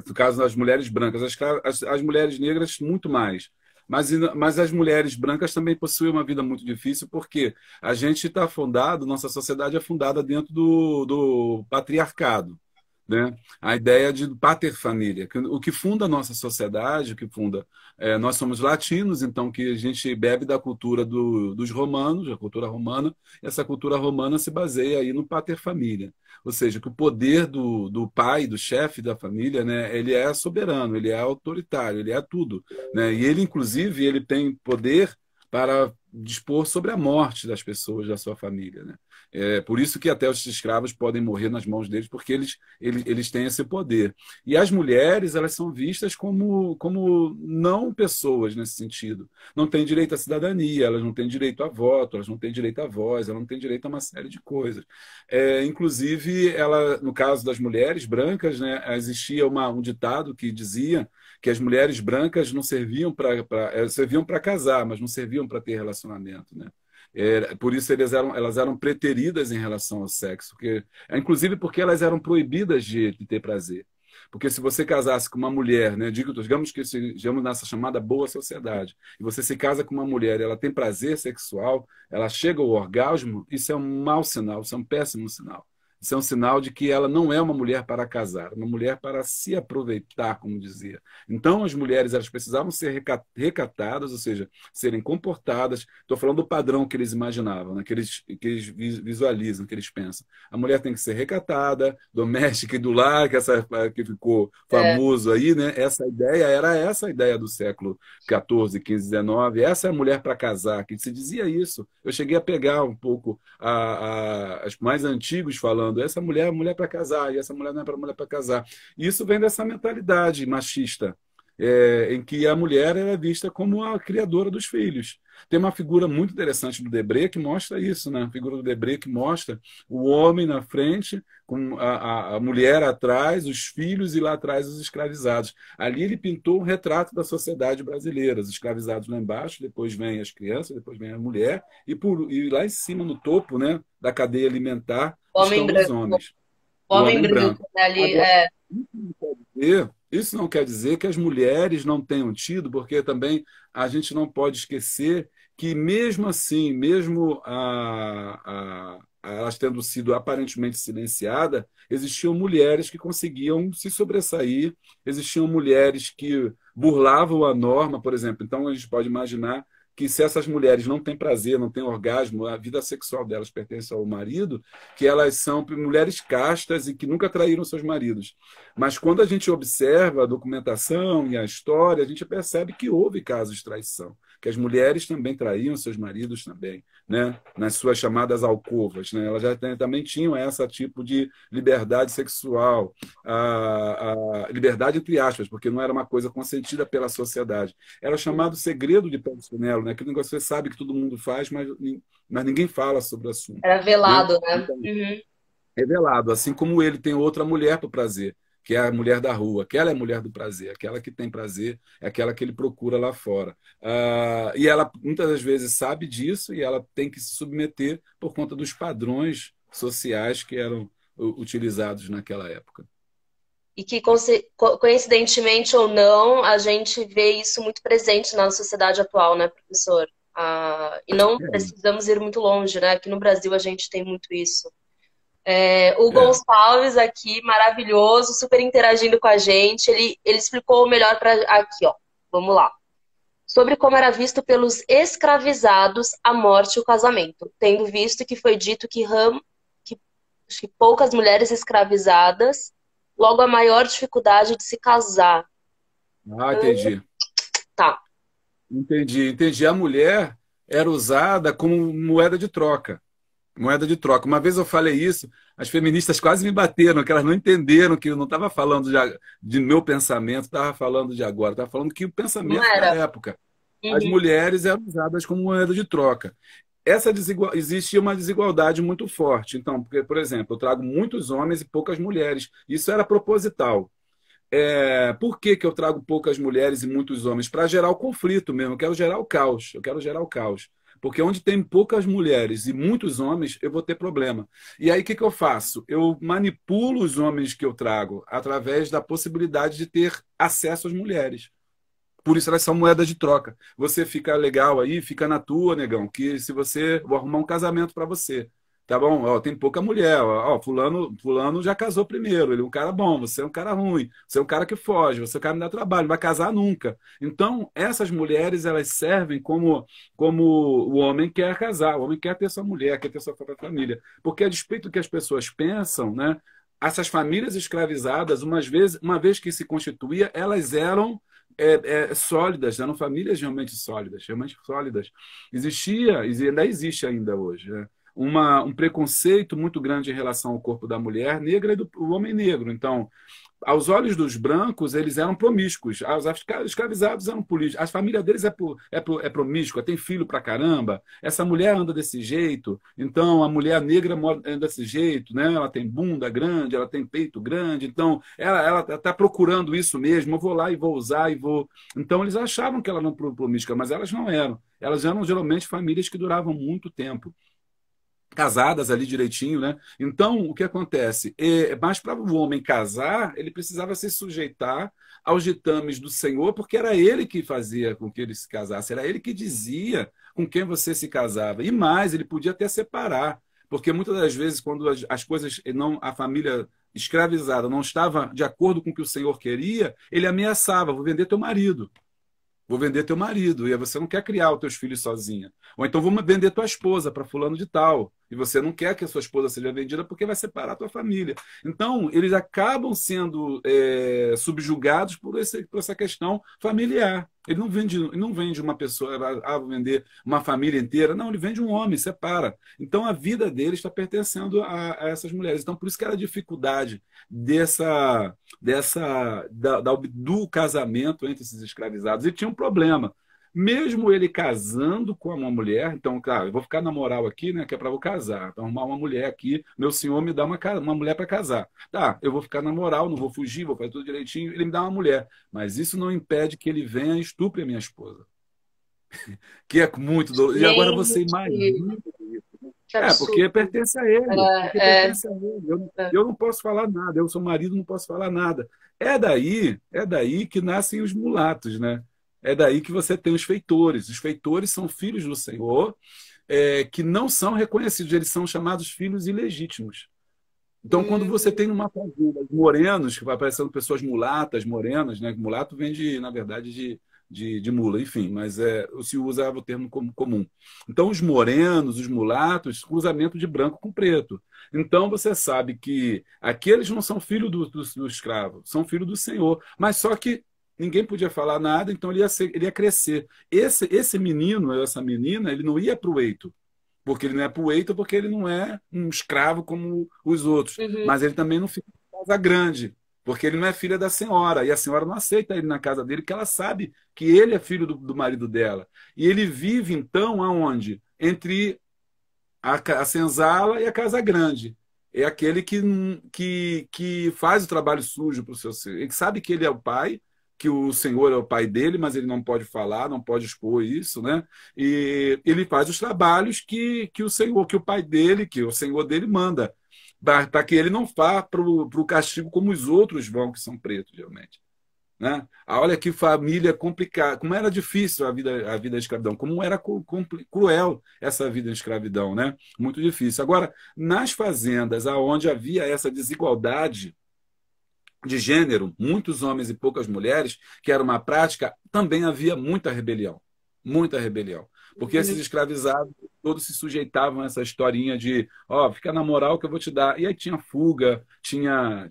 No caso das mulheres brancas, as mulheres negras muito mais. Mas as mulheres brancas também possuem uma vida muito difícil porque a gente está fundado, nossa sociedade é fundada dentro do patriarcado, né? A ideia de pater-família, o que funda a nossa sociedade, o que funda, nós somos latinos, então que a gente bebe da cultura dos romanos, a cultura romana, e essa cultura romana se baseia aí no pater-família, ou seja, que o poder do pai, do chefe da família, né, ele é soberano, ele é autoritário, ele é tudo, né? E ele, inclusive, ele tem poder para dispor sobre a morte das pessoas da sua família, né? É por isso que até os escravos podem morrer nas mãos deles, porque eles têm esse poder. E as mulheres, elas são vistas como não pessoas nesse sentido. Não têm direito à cidadania, elas não têm direito a voto, elas não têm direito à voz, elas não têm direito a uma série de coisas. Inclusive, no caso das mulheres brancas, né, existia um ditado que dizia que as mulheres brancas não serviam serviam para casar, mas não serviam para ter relacionamento, né? Por isso elas eram preteridas em relação ao sexo, inclusive porque elas eram proibidas de ter prazer. Porque se você casasse com uma mulher, né, digamos que estejamos nessa chamada boa sociedade, e você se casa com uma mulher e ela tem prazer sexual, ela chega ao orgasmo, isso é um mau sinal, isso é um péssimo sinal. Isso é um sinal de que ela não é uma mulher para casar, é uma mulher para se aproveitar, como dizia. Então, as mulheres elas precisavam ser recatadas, ou seja, serem comportadas. Estou falando do padrão que eles imaginavam, né? Que eles visualizam, que eles pensam. A mulher tem que ser recatada, doméstica e do lar, que ficou famoso aí, né? Essa ideia era essa a ideia do século XIV, XV, XIX. Essa é a mulher para casar, que se dizia isso. Eu cheguei a pegar um pouco as mais antigos falando essa mulher é mulher para casar, e essa mulher não é para mulher para casar. E isso vem dessa mentalidade machista, em que a mulher é vista como a criadora dos filhos. Tem uma figura muito interessante do Debré que mostra isso, né? A figura do Debré que mostra o homem na frente, com a mulher atrás, os filhos e lá atrás os escravizados. Ali ele pintou um retrato da sociedade brasileira, os escravizados lá embaixo, depois vem as crianças, depois vem a mulher, e lá em cima, no topo, né, da cadeia alimentar, Homem estão os branco. homens. O Homem homem branco, branco. né, ali, Agora, isso não quer dizer que as mulheres não tenham tido, porque também a gente não pode esquecer que, mesmo assim, mesmo elas tendo sido aparentemente silenciadas, existiam mulheres que conseguiam se sobressair, existiam mulheres que burlavam a norma, por exemplo. Então, a gente pode imaginar que se essas mulheres não têm prazer, não têm orgasmo, a vida sexual delas pertence ao marido, que elas são mulheres castas e que nunca traíram seus maridos. Mas quando a gente observa a documentação e a história, a gente percebe que houve casos de traição, que as mulheres também traíam seus maridos também, né? Nas suas chamadas alcovas, né? Elas também tinham esse tipo de liberdade sexual, a liberdade entre aspas, porque não era uma coisa consentida pela sociedade. Era o chamado segredo de Policinelo, né? Aquele negócio que você sabe que todo mundo faz, mas ninguém fala sobre o assunto. era Né? velado, né? Então, Uhum. revelado, assim como ele tem outra mulher para o prazer, que é a mulher da rua. Aquela é a mulher do prazer, aquela que tem prazer, é aquela que ele procura lá fora. E ela muitas das vezes sabe disso e ela tem que se submeter por conta dos padrões sociais que eram utilizados naquela época. E que, coincidentemente ou não, a gente vê isso muito presente na sociedade atual, né, professor? E não precisamos ir muito longe, né? Aqui no Brasil a gente tem muito isso. O Gonçalves aqui, maravilhoso, super interagindo com a gente. Ele explicou o melhor para aqui, ó. Vamos lá. Sobre como era visto pelos escravizados a morte e o casamento, tendo visto que foi dito que poucas mulheres escravizadas, logo a maior dificuldade de se casar. Entendi. Tá. Entendi, entendi. A mulher era usada como moeda de troca. Moeda de troca. Uma vez eu falei isso, as feministas quase me bateram, que elas não entenderam que eu não estava falando de meu pensamento, estava falando de agora, estava falando que o Não pensamento da era? época. As Uhum. mulheres eram usadas como moeda de troca. Existia uma desigualdade muito forte. Então, porque, por exemplo, eu trago muitos homens e poucas mulheres. Isso era proposital. Por que que eu trago poucas mulheres e muitos homens? Para gerar o conflito mesmo. Eu quero gerar o caos. Eu quero gerar o caos. Porque onde tem poucas mulheres e muitos homens, eu vou ter problema. E aí, o que que eu faço? Eu manipulo os homens que eu trago através da possibilidade de ter acesso às mulheres. Por isso elas são moedas de troca. Você fica legal aí, fica na tua, negão, que se você vou arrumar um casamento para você. Tá bom? Ó, tem pouca mulher. Ó, fulano já casou primeiro. Ele é um cara bom, você é um cara ruim. Você é um cara que foge, você é um cara que não dá trabalho, não vai casar nunca. Então, essas mulheres, elas servem como o homem quer casar. O homem quer ter sua mulher, quer ter sua própria família. Porque a despeito do que as pessoas pensam, né? Essas famílias escravizadas, uma vez que se constituía, elas eram sólidas, eram famílias realmente sólidas. Existia, e ainda existe ainda hoje, né? Um preconceito muito grande em relação ao corpo da mulher negra e do homem negro. Então, aos olhos dos brancos, eles eram promíscuos. Os escravizados eram políticos. A família deles é promíscua, tem filho pra caramba. Essa mulher anda desse jeito. Então, a mulher negra anda desse jeito, né? Ela tem bunda grande, ela tem peito grande. Então, ela está procurando isso mesmo. Eu vou lá e vou usar e vou. Então, eles achavam que ela não era promíscua, mas elas não eram. Elas eram geralmente famílias que duravam muito tempo casadas ali direitinho, né? Então, o que acontece? Mas para o homem casar, ele precisava se sujeitar aos ditames do Senhor, porque era ele que fazia com que ele se casasse, era ele que dizia com quem você se casava. E mais, ele podia até separar, porque muitas das vezes, quando as coisas, não, a família escravizada não estava de acordo com o que o Senhor queria, ele ameaçava: vou vender teu marido. Vou vender teu marido, e aí você não quer criar os teus filhos sozinha. Ou então vamos vender tua esposa para fulano de tal. E você não quer que a sua esposa seja vendida porque vai separar a tua família. Então, eles acabam sendo subjugados por essa questão familiar. Ele não vende uma pessoa, vou vender uma família inteira. Não, ele vende um homem, separa. Então, a vida dele está pertencendo a essas mulheres. Então, por isso que era a dificuldade do casamento entre esses escravizados. E tinha um problema. Mesmo ele casando com uma mulher, então, claro, eu vou ficar na moral aqui, né? Que é para eu casar. Então, arrumar uma mulher aqui, meu senhor me dá uma mulher para casar. Tá, eu vou ficar na moral, não vou fugir, vou fazer tudo direitinho, ele me dá uma mulher. Mas isso não impede que ele venha e estupre a minha esposa. Que é muito doloroso. E agora você Gente, imagina. que Porque absurdo. pertence a ele. Porque É, é, pertence a ele. é. Eu não posso falar nada. Eu sou marido, não posso falar nada. É daí que nascem os mulatos, né? É daí que você tem os feitores. Os feitores são filhos do Senhor, que não são reconhecidos. Eles são chamados filhos ilegítimos. Então, quando você tem Hum, numa fazenda morenos, que vai aparecendo pessoas mulatas, morenas, né? Mulato vem na verdade, de mula, enfim, mas se usa o termo comum. Então, os morenos, os mulatos, cruzamento de branco com preto. Então, você sabe que aqueles não são filhos do escravo, são filhos do Senhor. Mas só que ninguém podia falar nada, então ele ia crescer. Esse menino, essa menina, ele não ia para o eito, porque ele não é poeta, porque ele não é um escravo como os outros. uhum. Mas ele também não fica em casa grande, porque ele não é filha da senhora. E a senhora não aceita ele na casa dele, porque ela sabe que ele é filho do marido dela. E ele vive, então, aonde? Entre a senzala e a casa grande. É aquele que faz o trabalho sujo para o seu filho. Ele sabe que ele é o pai, que o Senhor é o pai dele, mas ele não pode falar, não pode expor isso, né? E ele faz os trabalhos que o Senhor, que o pai dele, que o Senhor dele manda, para que ele não vá para o castigo como os outros vão, que são pretos, realmente. Né? Olha que família complicada, como era difícil a vida da escravidão, como era cruel essa vida de escravidão, né? Muito difícil. Agora, nas fazendas aonde havia essa desigualdade de gênero, muitos homens e poucas mulheres, que era uma prática, também havia muita rebelião. Muita rebelião. Porque esses escravizados todos se sujeitavam a essa historinha de, ó, fica na moral que eu vou te dar. E aí tinha fuga, tinha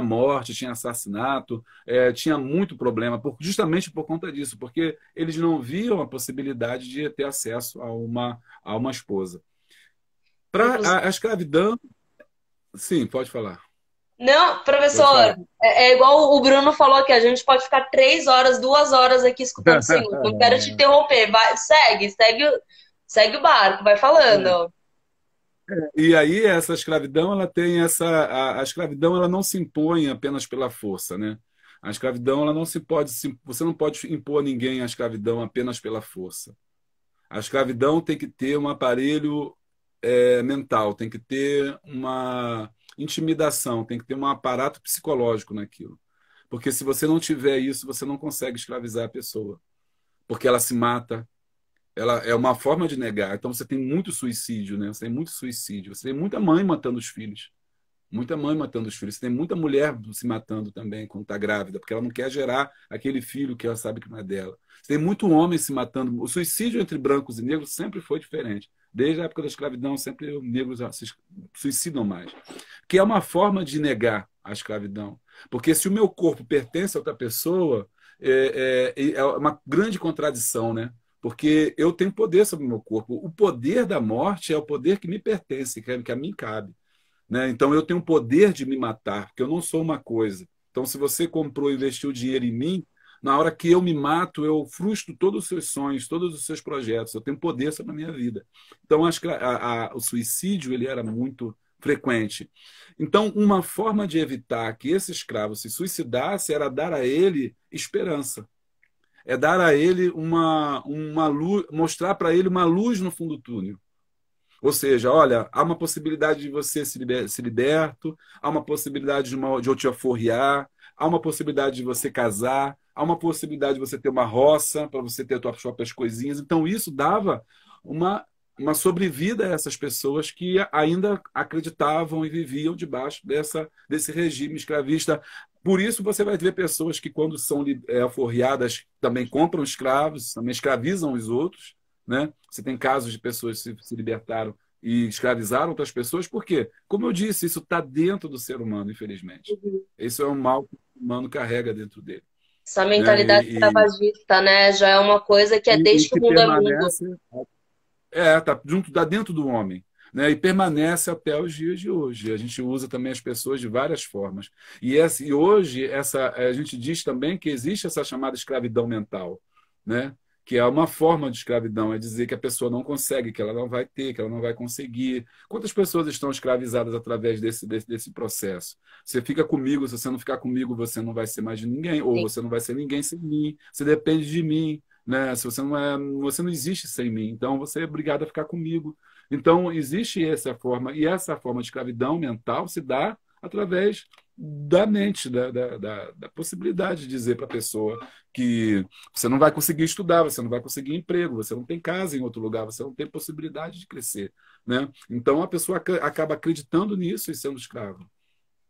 morte, tinha assassinato, tinha muito problema, justamente por conta disso, porque eles não viam a possibilidade de ter acesso a uma esposa. Para a escravidão, sim, pode falar. Não, Pode professor, falar. é igual o Bruno falou aqui, a gente pode ficar 3 horas, 2 horas aqui escutando o senhor. Não quero te interromper. Vai, segue o barco, vai falando. E aí essa escravidão, ela tem a escravidão, ela não se impõe apenas pela força, né? A escravidão, ela não se pode, você não pode impor a ninguém a escravidão apenas pela força. A escravidão tem que ter um aparelho mental, tem que ter uma intimidação, tem que ter um aparato psicológico naquilo. Porque se você não tiver isso, você não consegue escravizar a pessoa. Porque ela se mata, ela é uma forma de negar. Então você tem muito suicídio, né? Você tem muito suicídio. Você tem muita mãe matando os filhos. Muita mãe matando os filhos. Você tem muita mulher se matando também quando está grávida, porque ela não quer gerar aquele filho que ela sabe que não é dela. Você tem muito homem se matando. O suicídio entre brancos e negros sempre foi diferente. Desde a época da escravidão, sempre os negros se suicidam mais. Que é uma forma de negar a escravidão. Porque se o meu corpo pertence a outra pessoa, é uma grande contradição, né? Porque eu tenho poder sobre o meu corpo. O poder da morte é o poder que me pertence, que a mim cabe. Né? Então eu tenho o poder de me matar, porque eu não sou uma coisa. Então, se você comprou e investiu dinheiro em mim, na hora que eu me mato, eu frustro todos os seus sonhos, todos os seus projetos. Eu tenho poder sobre a minha vida. Então, acho que o suicídio ele era muito frequente. Então, uma forma de evitar que esse escravo se suicidasse era dar a ele esperança. É dar a ele uma luz, mostrar para ele uma luz no fundo do túnel. Ou seja, olha, há uma possibilidade de você se liberto, há uma possibilidade de eu te aforrear, há uma possibilidade de você casar, há uma possibilidade de você ter uma roça para você ter as suas próprias coisinhas. Então, isso dava uma sobrevida a essas pessoas que ainda acreditavam e viviam debaixo desse regime escravista. Por isso, você vai ver pessoas que, quando são aforreadas, também compram escravos, também escravizam os outros. Né? Você tem casos de pessoas que se libertaram e escravizaram outras pessoas, por quê? Como eu disse, isso está dentro do ser humano, infelizmente. Esse é um mal que o humano carrega dentro dele. Essa mentalidade escravagista, né? Já é uma coisa que é desde que o mundo é mundo. Tá dentro do homem. Né? E permanece até os dias de hoje. A gente usa também as pessoas de várias formas. E hoje a gente diz também que existe essa chamada escravidão mental, né? Que é uma forma de escravidão, é dizer que a pessoa não consegue, que ela não vai ter, que ela não vai conseguir. Quantas pessoas estão escravizadas através desse processo? Você fica comigo, se você não ficar comigo, você não vai ser mais de ninguém, ou você não vai ser ninguém sem mim, você depende de mim, né? Se você não existe sem mim, então você é obrigado a ficar comigo. Então, existe essa forma, e essa forma de escravidão mental se dá através da mente, da possibilidade de dizer para a pessoa que você não vai conseguir estudar, você não vai conseguir emprego, você não tem casa em outro lugar, você não tem possibilidade de crescer. Né? Então, a pessoa acaba acreditando nisso e sendo escrava.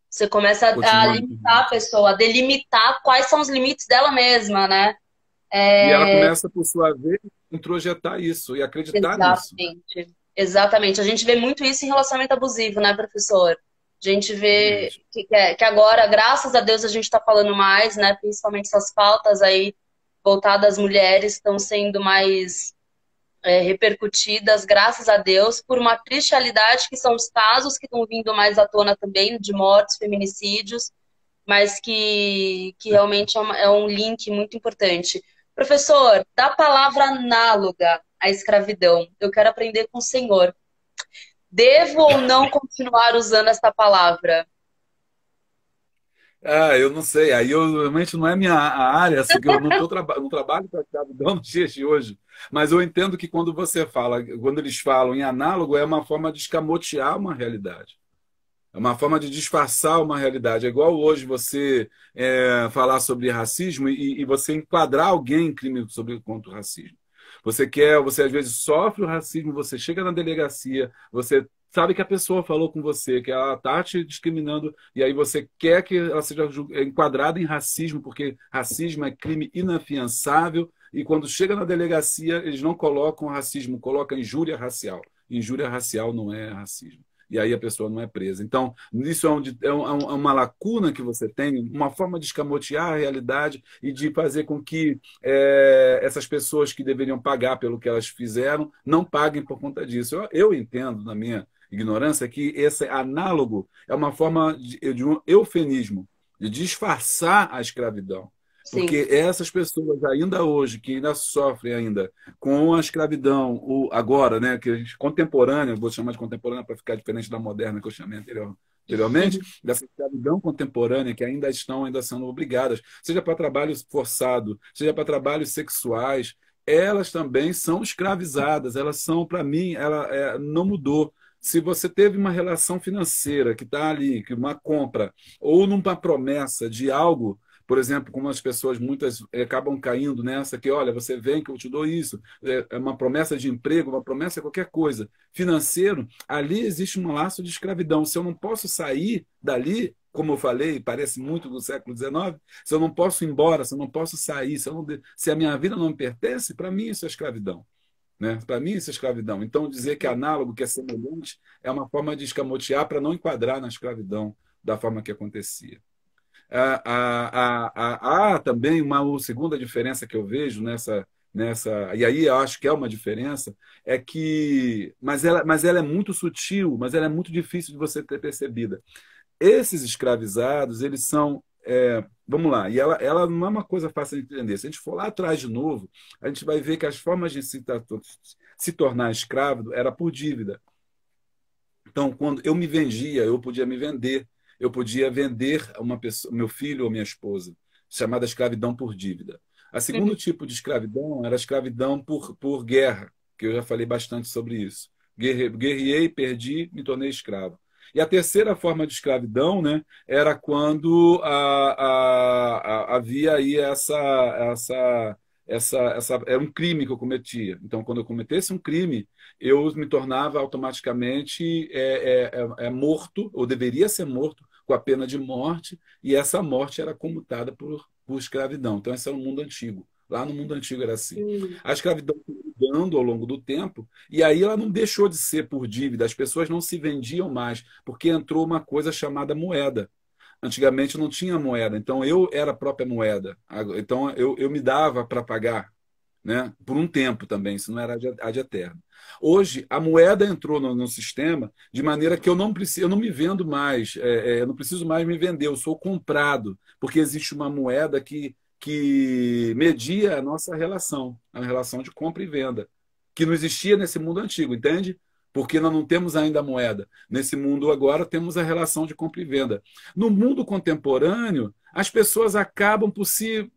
Você começa a limitar a pessoa, a delimitar quais são os limites dela mesma, né? E ela começa, por sua vez, a introjetar isso e acreditar nisso. Exatamente. A gente vê muito isso em relacionamento abusivo, né, professor? A gente vê que agora, graças a Deus, a gente está falando mais, né? Principalmente essas pautas aí voltadas às mulheres estão sendo mais repercutidas, graças a Deus, por uma triste realidade que são os casos que estão vindo mais à tona também, de mortes, feminicídios, mas que realmente é um link muito importante. Professor, da palavra análoga à escravidão, eu quero aprender com o senhor. Devo ou não continuar usando essa palavra? Eu não sei. Aí realmente não é minha área, assim, que eu não trabalho com a escravidão nos dias de hoje. Mas eu entendo que quando quando eles falam em análogo, é uma forma de escamotear uma realidade. É uma forma de disfarçar uma realidade. É igual hoje você falar sobre racismo e você enquadrar alguém em crime contra o racismo. Você às vezes sofre o racismo, você chega na delegacia, você sabe que a pessoa falou com você, que ela está te discriminando, e aí você quer que ela seja enquadrada em racismo, porque racismo é crime inafiançável, e quando chega na delegacia, eles não colocam racismo, colocam injúria racial. Injúria racial não é racismo. E aí a pessoa não é presa. Então, isso é uma lacuna que você tem, uma forma de escamotear a realidade e de fazer com que essas pessoas que deveriam pagar pelo que elas fizeram não paguem por conta disso. Eu entendo, na minha ignorância, que esse análogo é uma forma de um eufemismo, de disfarçar a escravidão. Sim. Porque essas pessoas ainda hoje, que ainda sofrem ainda com a escravidão, agora, né, que a gente, contemporânea, vou chamar de contemporânea para ficar diferente da moderna que eu chamei anteriormente, dessa escravidão contemporânea que ainda estão sendo obrigadas, seja para trabalho forçado, seja para trabalhos sexuais, elas também são escravizadas, elas são, para mim, não mudou. Se você teve uma relação financeira que está ali, que uma compra, ou numa promessa de algo, por exemplo, como as pessoas muitas acabam caindo nessa, que olha, você vem que eu te dou isso, é uma promessa de emprego, uma promessa de qualquer coisa. Financeiro, ali existe um laço de escravidão. Se eu não posso sair dali, como eu falei, parece muito do século XIX, se eu não posso ir embora, se eu não posso sair, se a minha vida não me pertence, para mim isso é escravidão. Né? Para mim, isso é escravidão. Então, dizer que é análogo, que é semelhante, é uma forma de escamotear para não enquadrar na escravidão da forma que acontecia. Há também uma segunda diferença que eu vejo e aí eu acho que é uma diferença, é que, mas ela é muito sutil, mas ela é muito difícil de você ter percebida. Esses escravizados, eles são, vamos lá, e ela não é uma coisa fácil de entender. Se a gente for lá atrás de novo, a gente vai ver que as formas de se tornar escravo era por dívida. Então, quando eu me vendia, eu podia me vender. Eu podia vender uma pessoa, meu filho ou minha esposa, chamada escravidão por dívida. A segundo tipo de escravidão era a escravidão por guerra, que eu já falei bastante sobre isso. Guerreei, perdi, me tornei escravo. E a terceira forma de escravidão, né, era quando havia aí era um crime que eu cometia. Então, quando eu cometesse um crime, eu me tornava automaticamente morto, ou deveria ser morto, com a pena de morte, e essa morte era comutada por escravidão. Então, esse era o mundo antigo. Lá no mundo antigo era assim. A escravidão foi mudando ao longo do tempo, e aí ela não deixou de ser por dívida. As pessoas não se vendiam mais, porque entrou uma coisa chamada moeda. Antigamente não tinha moeda, então eu era a própria moeda. Então eu me dava para pagar, né? Por um tempo também, isso não era ad eterno. Hoje, a moeda entrou no sistema de maneira que eu não me vendo mais, eu não preciso mais me vender, eu sou comprado, porque existe uma moeda que media a nossa relação, a relação de compra e venda, que não existia nesse mundo antigo, entende? Porque nós não temos ainda a moeda. Nesse mundo agora temos a relação de compra e venda. No mundo contemporâneo, as pessoas acabam por si,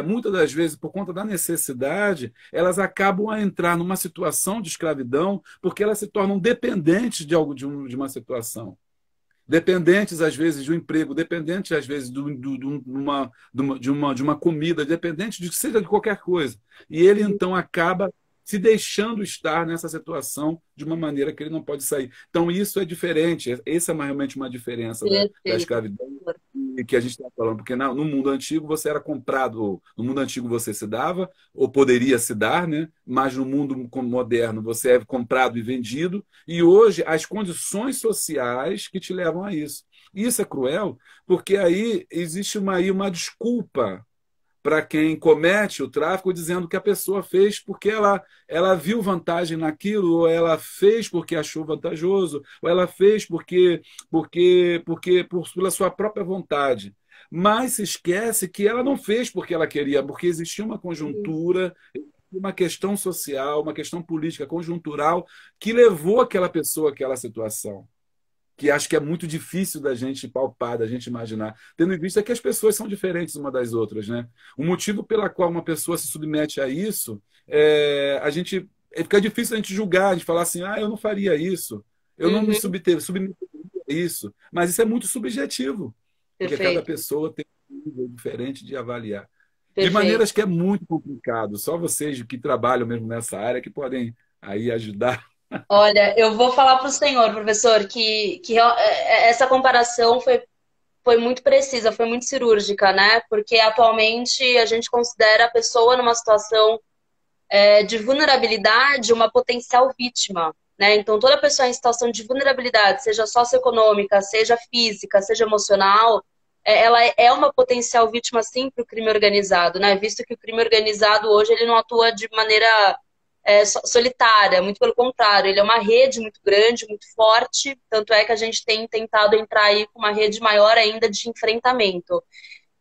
muitas das vezes, por conta da necessidade, elas acabam a entrar numa situação de escravidão porque elas se tornam dependentes de algo, de uma situação. Dependentes, às vezes, de um emprego, dependentes, às vezes, de uma comida, dependentes seja de qualquer coisa. E ele, então, acaba se deixando estar nessa situação de uma maneira que ele não pode sair. Então, isso é diferente. Essa é realmente uma diferença da escravidão que a gente está falando. Porque no mundo antigo você era comprado, no mundo antigo você se dava, ou poderia se dar, né? Mas no mundo moderno você é comprado e vendido. E hoje as condições sociais que te levam a isso. Isso é cruel, porque aí existe uma desculpa para quem comete o tráfico, dizendo que a pessoa fez porque ela viu vantagem naquilo, ou ela fez porque achou vantajoso, ou ela fez pela sua própria vontade. Mas se esquece que ela não fez porque ela queria, porque existia uma conjuntura, uma questão social, uma questão política conjuntural que levou aquela pessoa àquela situação, que acho que é muito difícil da gente palpar, da gente imaginar, tendo em vista que as pessoas são diferentes uma das outras, né? O motivo pela qual uma pessoa se submete a isso, fica difícil a gente julgar, a gente falar assim, eu não faria isso, eu não me submeteria a isso, mas isso é muito subjetivo, porque cada pessoa tem um nível diferente de avaliar. De maneiras que é muito complicado, só vocês que trabalham mesmo nessa área que podem aí ajudar. Olha, eu vou falar para o senhor, professor, que essa comparação foi foi muito precisa, foi muito cirúrgica, né? Porque atualmente a gente considera a pessoa numa situação de vulnerabilidade uma potencial vítima, né? Então, toda pessoa em situação de vulnerabilidade, seja socioeconômica, seja física, seja emocional, ela é uma potencial vítima, sim, para o crime organizado, né? Visto que o crime organizado hoje ele não atua de maneira solitária, muito pelo contrário, ele é uma rede muito grande, muito forte, tanto é que a gente tem tentado entrar aí com uma rede maior ainda de enfrentamento.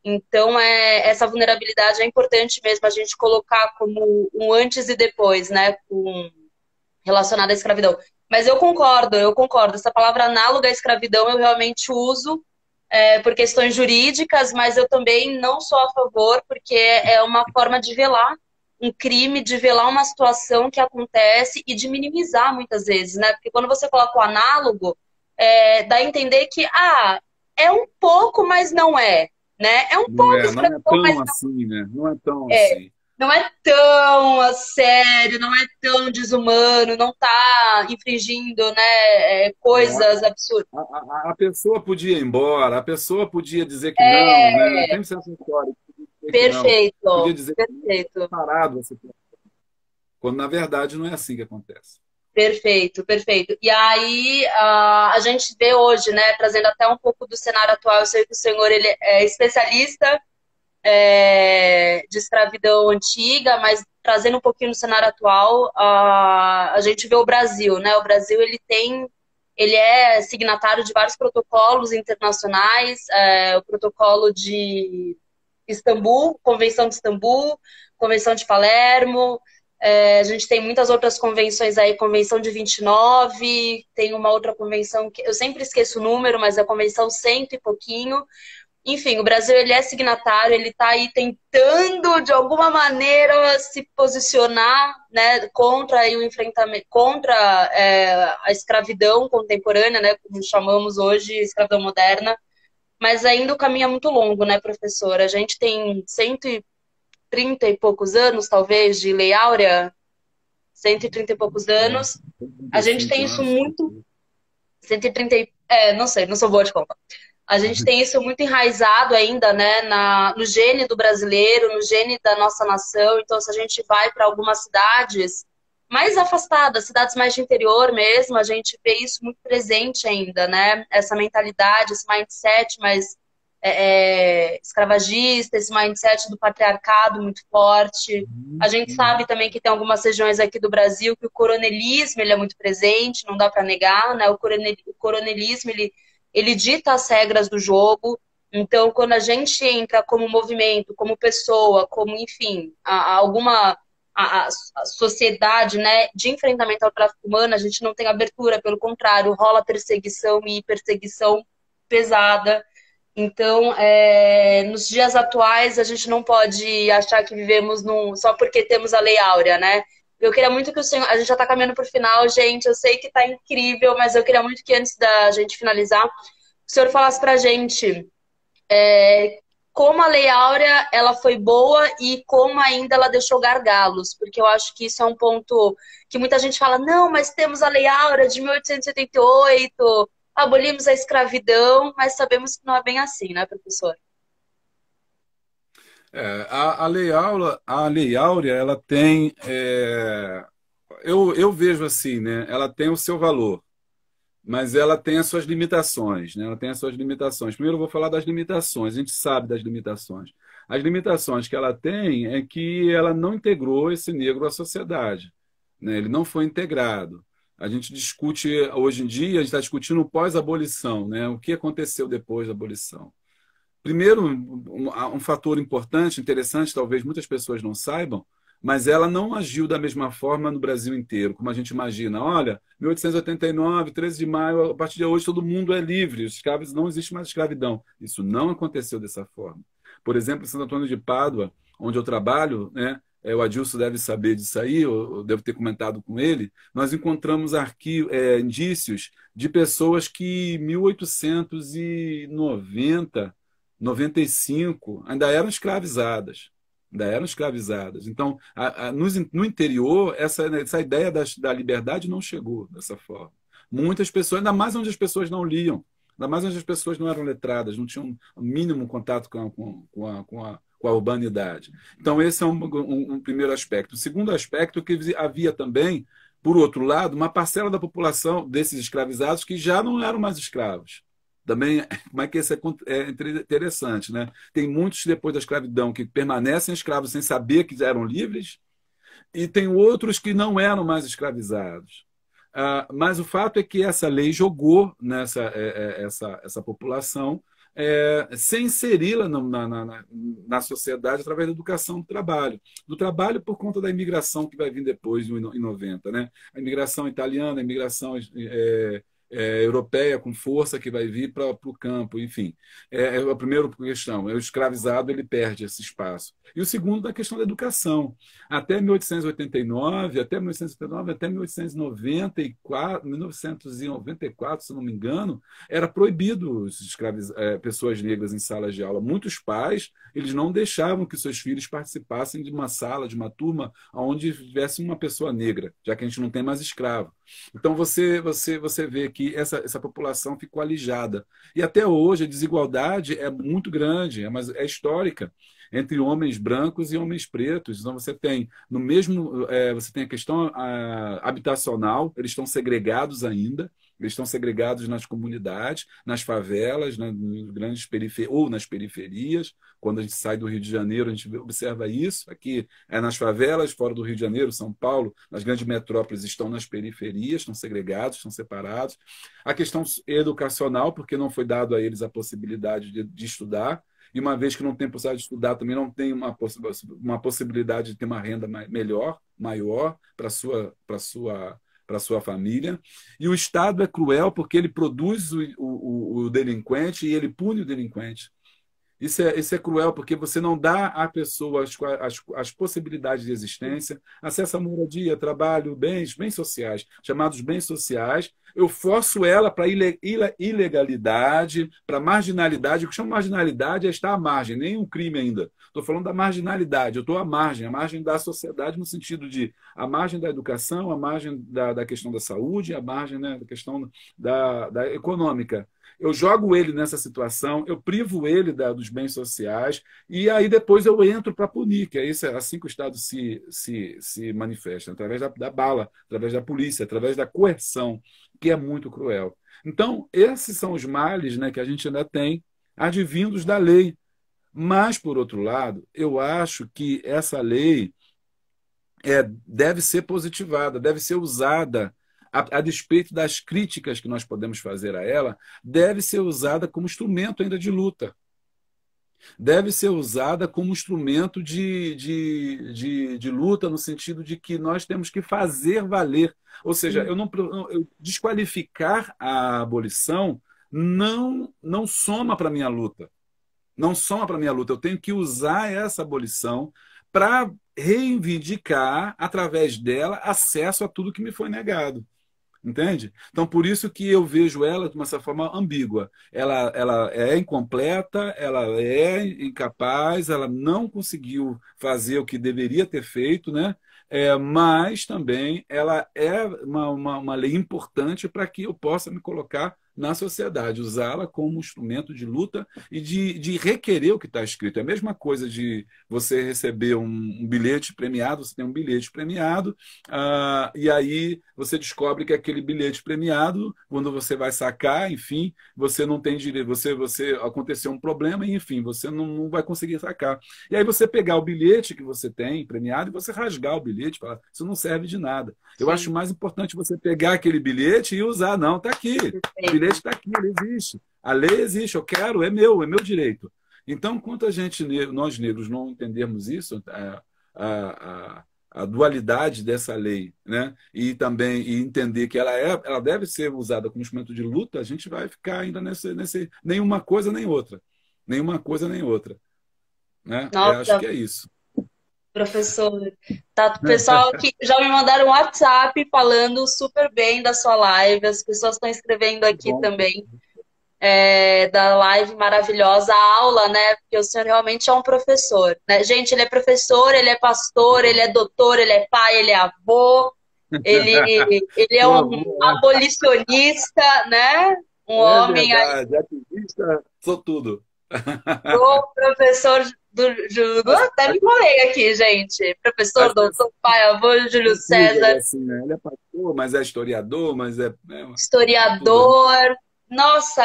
Então, essa vulnerabilidade é importante mesmo a gente colocar como um antes e depois, né, relacionado à escravidão. Mas eu concordo. Essa palavra análoga à escravidão eu realmente uso por questões jurídicas, mas eu também não sou a favor, porque é uma forma de velar um crime, de velar uma situação que acontece e de minimizar muitas vezes, né? Porque quando você coloca o análogo, dá a entender que, é um pouco, mas não é, né? É um pouco Não é escravidão, mas tão assim, né? Não é tão é, assim. não é tão a sério, não é tão desumano, não tá infringindo, né, coisas absurdas. A pessoa podia ir embora, a pessoa podia dizer que não, né? Tem um senso histórico, podia dizer que não. Podia Perfeito, dizer que não, perfeito. parado você. Quando na verdade não é assim que acontece. Perfeito, perfeito. E aí a gente vê hoje, né, trazendo até um pouco do cenário atual, eu sei que o senhor ele é especialista de escravidão antiga, mas trazendo um pouquinho no cenário atual, a gente vê o Brasil, né? O Brasil ele é signatário de vários protocolos internacionais, o protocolo de Istambul, Convenção de Istambul, Convenção de Palermo. A gente tem muitas outras convenções aí, Convenção de 29, tem uma outra convenção que eu sempre esqueço o número, mas é a Convenção cento e pouquinho. Enfim, o Brasil ele é signatário, ele está aí tentando de alguma maneira se posicionar, né, contra aí, o enfrentamento, contra a escravidão contemporânea, né, como chamamos hoje, escravidão moderna. Mas ainda o caminho é muito longo, né, professora? A gente tem 130 e poucos anos, talvez, de Lei Áurea, 130 e poucos anos. A gente tem 35 isso anos. muito. 130 não sei, não sou boa de conta. A gente tem isso muito enraizado ainda, né, no gene do brasileiro, no gene da nossa nação. Então, se a gente vai para algumas cidades mais afastadas, cidades mais de interior mesmo, a gente vê isso muito presente ainda, né? Essa mentalidade, esse mindset mais escravagista, esse mindset do patriarcado muito forte. A gente sabe também que tem algumas regiões aqui do Brasil que o coronelismo ele é muito presente, não dá para negar, né? O coronelismo ele dita as regras do jogo. Então, quando a gente entra como movimento, como pessoa, como, enfim, a sociedade, né, de enfrentamento ao tráfico humano, a gente não tem abertura, pelo contrário, rola perseguição e perseguição pesada. Então, nos dias atuais, a gente não pode achar que vivemos só porque temos a Lei Áurea, né? Eu queria muito que o senhor... A gente já está caminhando para o final, gente. Eu sei que está incrível, mas eu queria muito que antes da gente finalizar, o senhor falasse para a gente como a Lei Áurea ela foi boa e como ainda ela deixou gargalos. Porque eu acho que isso é um ponto que muita gente fala, não, mas temos a Lei Áurea de 1888, abolimos a escravidão, mas sabemos que não é bem assim, né, professor? A Lei Áurea, ela tem, eu vejo assim, né? Ela tem o seu valor, mas ela tem as suas limitações, né? Ela tem as suas limitações. Primeiro eu vou falar das limitações. A gente sabe das limitações. As limitações que ela tem é que ela não integrou esse negro à sociedade, né? Ele não foi integrado. A gente discute hoje em dia, a gente está discutindo pós-abolição, né? O que aconteceu depois da abolição. Primeiro, um fator importante, interessante, talvez muitas pessoas não saibam, mas ela não agiu da mesma forma no Brasil inteiro, como a gente imagina. Olha, 1889, 13 de maio, a partir de hoje todo mundo é livre, os escravos não existe mais escravidão. Isso não aconteceu dessa forma. Por exemplo, em Santo Antônio de Pádua, onde eu trabalho, né, o Adilson deve saber disso aí, eu devo ter comentado com ele, nós encontramos indícios de pessoas que em 1890 95 ainda eram escravizadas. Ainda eram escravizadas. Então, no interior, essa ideia da liberdade não chegou dessa forma. Muitas pessoas, ainda mais onde as pessoas não liam, Ainda mais onde as pessoas não eram letradas, não tinham o mínimo contato com a urbanidade. Então, esse é um primeiro aspecto. O segundo aspecto é que havia também, por outro lado, uma parcela da população desses escravizados que já não eram mais escravos. Também, como é que isso é interessante, né? Tem muitos, depois da escravidão, que permanecem escravos sem saber que eram livres, e tem outros que não eram mais escravizados. Mas o fato é que essa lei jogou essa população sem inseri-la na sociedade através da educação do trabalho por conta da imigração que vai vir depois, em 90, né? A imigração italiana, a imigração europeia com força que vai vir para o campo, enfim. É a primeira questão, o escravizado ele perde esse espaço. E o segundo, da questão da educação. Até 1889, até 1994, se não me engano, era proibido pessoas negras em salas de aula. Muitos pais, eles não deixavam que seus filhos participassem de uma sala, de uma turma, onde tivesse uma pessoa negra, já que a gente não tem mais escravo. Então, você vê que essa população ficou alijada. E até hoje a desigualdade é muito grande, mas é histórica, entre homens brancos e homens pretos. Então, você tem você tem a questão habitacional, eles estão segregados ainda, eles estão segregados nas comunidades, nas favelas, nas grandes ou nas periferias. Quando a gente sai do Rio de Janeiro, a gente observa isso. Aqui é nas favelas, fora do Rio de Janeiro, São Paulo, nas grandes metrópoles estão nas periferias, estão segregados, estão separados. A questão educacional, porque não foi dado a eles a possibilidade de estudar. E uma vez que não tem possibilidade de estudar, também não tem uma possibilidade de ter uma renda maior para a sua família. E o Estado é cruel porque ele produz o delinquente e ele pune o delinquente. Isso é cruel, porque você não dá à pessoa as possibilidades de existência, acesso à moradia, trabalho, bens sociais, chamados bens sociais. Eu forço ela para ilegalidade, para marginalidade. O que chama marginalidade é estar à margem, nem um crime ainda. Estou falando da marginalidade, eu estou à margem da sociedade, no sentido de a margem da educação, a margem da questão da saúde, a margem, né, da questão da econômica. Eu jogo ele nessa situação, eu privo ele dos bens sociais, e aí depois eu entro para punir, que é isso, assim que o Estado se manifesta, através da bala, através da polícia, através da coerção, que é muito cruel. Então, esses são os males, né, que a gente ainda tem, advindos da lei. Mas, por outro lado, eu acho que essa lei deve ser positivada, deve ser usada a despeito das críticas que nós podemos fazer a ela, deve ser usada como instrumento ainda de luta. Deve ser usada como instrumento de luta, no sentido de que nós temos que fazer valer. Ou seja, desqualificar a abolição não soma para a minha luta. Não soma para a minha luta. Eu tenho que usar essa abolição para reivindicar, através dela, acesso a tudo que me foi negado. Entende? Então, por isso que eu vejo ela de uma certa forma ambígua. Ela é incompleta, ela é incapaz, ela não conseguiu fazer o que deveria ter feito, né? Mas também ela é uma lei importante para que eu possa me colocar na sociedade, usá-la como instrumento de luta e de requerer o que está escrito. É a mesma coisa de você receber um bilhete premiado, você tem um bilhete premiado, e aí você descobre que aquele bilhete premiado, quando você vai sacar, enfim, você não tem direito, você aconteceu um problema, e, enfim, você não vai conseguir sacar. E aí você pegar o bilhete que você tem premiado e você rasgar o bilhete, falar, isso não serve de nada. Eu Sim. acho mais importante você pegar aquele bilhete e usar. Não, está aqui. O bilhete está aqui, ele existe. A lei existe, eu quero, é meu direito. Então, enquanto nós negros não entendermos isso, a dualidade dessa lei, né? E também entender que ela deve ser usada como instrumento de luta, a gente vai ficar ainda nesse nenhuma coisa nem outra. Nenhuma coisa nem outra. Né? Eu acho que é isso. Professor, tá, o pessoal que já me mandaram um WhatsApp falando super bem da sua live, as pessoas estão escrevendo aqui também da live maravilhosa, a aula, né? Porque o senhor realmente é um professor, né? Gente, ele é professor, ele é pastor, ele é doutor, ele é pai, ele é avô, ele é um abolicionista, né? Um É homem verdade, ativista, sou tudo. o professor do... As, Até me enrolei aqui, gente. Professor, as doutor, pai, avô, Júlio incrível, César, assim, né? Ele é pastor, mas é historiador, mas é tudo, né? historiador. Nossa,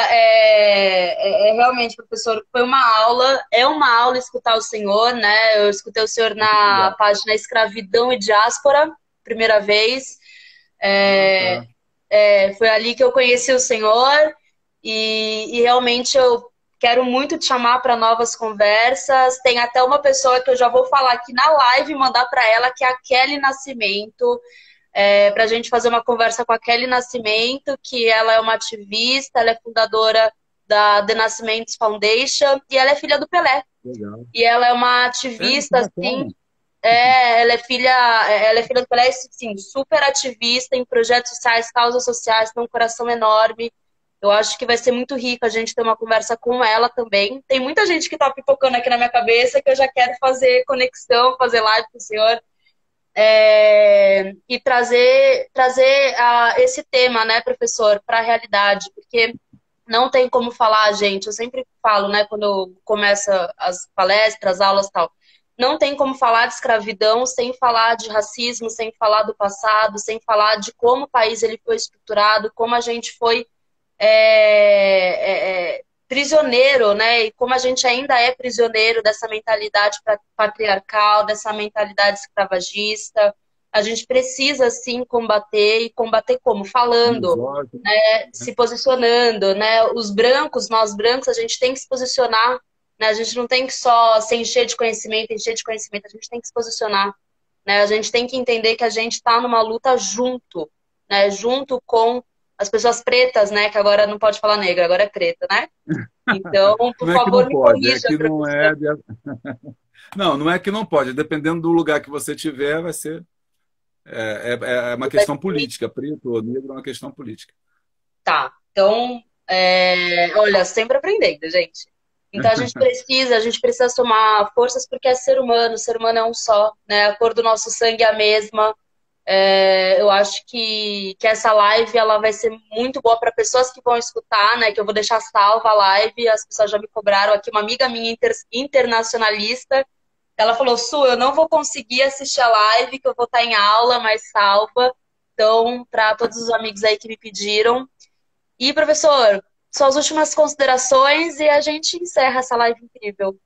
realmente, professor, foi uma aula, é uma aula escutar o senhor, né? Eu escutei o senhor Muito na obrigado. página Escravidão e Diáspora, primeira vez. Ah, É, tá. foi ali que eu conheci o senhor e realmente eu quero muito te chamar para novas conversas. Tem até uma pessoa que eu já vou falar aqui na live e mandar para ela, que é a Kelly Nascimento, para a gente fazer uma conversa com a Kelly Nascimento, que ela é uma ativista, ela é fundadora da The Nascimentos Foundation e ela é filha do Pelé. Legal. E ela é uma É, que ativista, assim, bacana. ela é filha do Pelé, sim, super ativista em projetos sociais, causas sociais, tem um coração enorme. Eu acho que vai ser muito rico a gente ter uma conversa com ela também. Tem muita gente que tá pipocando aqui na minha cabeça que eu já quero fazer conexão, fazer live com o senhor, e trazer esse tema, né, professor, para a realidade, porque não tem como falar, gente. Eu sempre falo, né, quando eu começo as palestras, aulas e tal, não tem como falar de escravidão sem falar de racismo, sem falar do passado, sem falar de como o país ele foi estruturado, como a gente foi prisioneiro, né? E como a gente ainda é prisioneiro dessa mentalidade patriarcal, dessa mentalidade escravagista. A gente precisa, sim, combater, e combater como? Falando, Misógino, né? se posicionando, né? Os brancos, nós brancos, a gente tem que se posicionar, né? A gente não tem que só se encher de conhecimento, a gente tem que se posicionar, né? A gente tem que entender que a gente está numa luta junto, né? Junto com as pessoas pretas, né? Que agora não pode falar negra, agora é preta, né? Então, por Não é que não favor, me pode, é corrija, que não professor. é. Não, não é que não pode. Dependendo do lugar que você tiver, vai ser. É uma questão política. Preto ou negro é uma questão política. Tá. Então, olha, sempre aprendendo, gente. Então a gente precisa somar forças porque é ser humano, o ser humano é um só, né? A cor do nosso sangue é a mesma. Eu acho que essa live ela vai ser muito boa para pessoas que vão escutar, né? Que eu vou deixar salva a live. As pessoas já me cobraram aqui. Uma amiga minha internacionalista, ela falou: Su, eu não vou conseguir assistir a live, que eu vou estar em aula, mas salva. Então, para todos os amigos aí que me pediram. E, professor, suas últimas considerações e a gente encerra essa live incrível.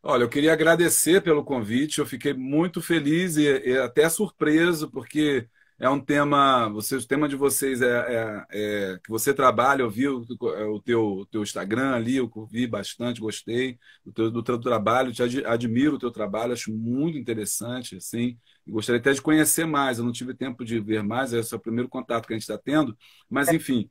Olha, eu queria agradecer pelo convite. Eu fiquei muito feliz e até surpreso, porque é um tema. O tema de vocês que você trabalha. Eu vi o teu Instagram ali, eu vi bastante, gostei do teu trabalho. Admiro o teu trabalho, acho muito interessante, assim. E gostaria até de conhecer mais. Eu não tive tempo de ver mais, esse é o primeiro contato que a gente está tendo. Mas, enfim,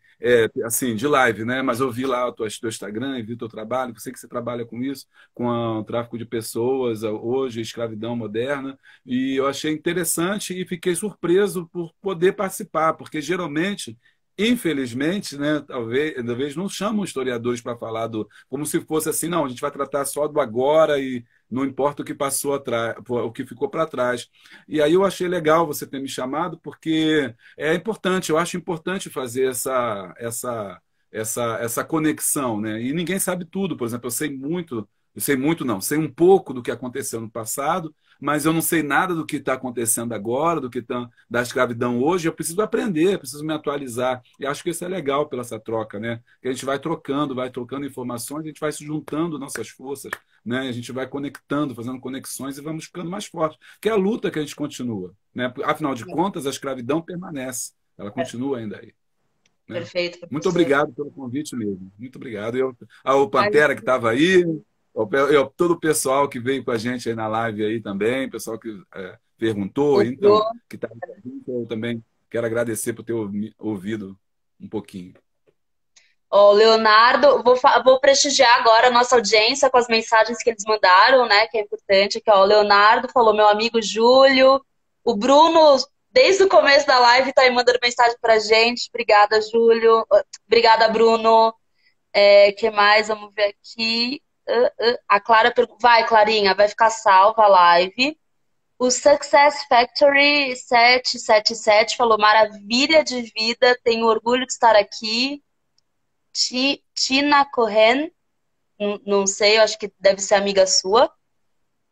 assim, de live, né? Mas eu vi lá o teu Instagram e vi o teu trabalho. Eu sei que você trabalha com isso, com o tráfico de pessoas, hoje, a escravidão moderna, e eu achei interessante e fiquei surpreso por poder participar, porque geralmente, infelizmente, né, talvez não chamam historiadores para falar como se fosse assim, não, a gente vai tratar só do agora e não importa o que passou atrás, o que ficou para trás. E aí eu achei legal você ter me chamado, porque é importante, eu acho importante fazer essa conexão, né? E ninguém sabe tudo, por exemplo, eu sei muito não, sei um pouco do que aconteceu no passado, mas eu não sei nada do que está acontecendo agora, da escravidão hoje. Eu preciso aprender, preciso me atualizar. E acho que isso é legal pela essa troca, né? Que a gente vai trocando informações, a gente vai se juntando nossas forças, né? A gente vai conectando, fazendo conexões e vamos ficando mais fortes. Que é a luta que a gente continua, né? Afinal de contas, a escravidão permanece, ela continua ainda aí, né? Perfeito, Muito professor. obrigado pelo convite mesmo. Muito obrigado. Ao Pantera que estava aí, todo o pessoal que veio com a gente aí na live aí também, pessoal que perguntou, O Bru, então, que está com a gente, eu também quero agradecer por ter ouvido um pouquinho. ó, o Leonardo, vou prestigiar agora a nossa audiência com as mensagens que eles mandaram, né? Que é importante. Aqui, ó, o Leonardo falou, meu amigo Júlio. O Bruno, desde o começo da live, tá aí mandando mensagem pra gente. Obrigada, Júlio. Obrigada, Bruno. Que mais? Vamos ver aqui. A Clara pergunta. Vai, Clarinha, vai ficar salva a live. O Success Factory 777 falou: maravilha de vida, tenho orgulho de estar aqui. Tina Cohen, não sei, eu acho que deve ser amiga sua.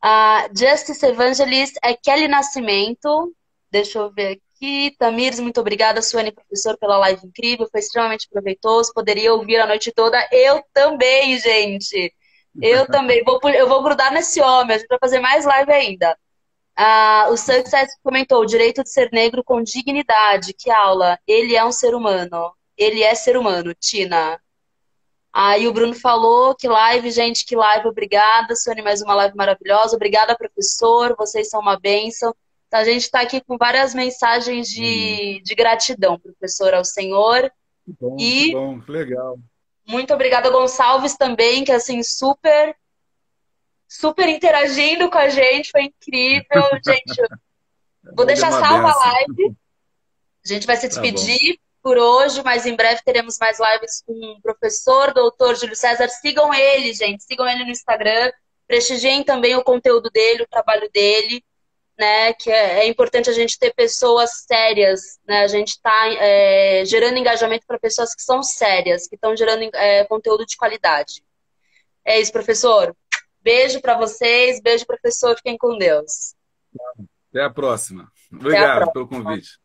A Justice Evangelist é Kelly Nascimento. Deixa eu ver aqui. Tamires, muito obrigada, Suane, professor, pela live incrível. Foi extremamente proveitoso. Poderia ouvir a noite toda. Eu também, gente. Eu também. Eu vou grudar nesse homem. A gente vai fazer mais live ainda. O Success comentou: o direito de ser negro com dignidade. Que aula. Ele é um ser humano. Ele é ser humano, Tina. Aí o Bruno falou, que live, gente, que live, obrigada, Sônia, mais uma live maravilhosa, obrigada, professor, vocês são uma bênção. Então, a gente está aqui com várias mensagens de gratidão, professor, ao Senhor. Que E bom, que legal. muito obrigada, Gonçalves, também, que assim, super, super interagindo com a gente, foi incrível, gente. Vou Ele é deixar uma salva a benção. live. A gente vai se Tá bom. despedir por hoje, mas em breve teremos mais lives com o professor, doutor Júlio César. Sigam ele, gente. Sigam ele no Instagram. Prestigiem também o conteúdo dele, o trabalho dele, né? Que é importante a gente ter pessoas sérias, né? A gente está gerando engajamento para pessoas que são sérias, que estão gerando conteúdo de qualidade. É isso, professor. Beijo para vocês. Beijo, professor. Fiquem com Deus. Até a próxima. Até a Obrigado pelo próxima. convite.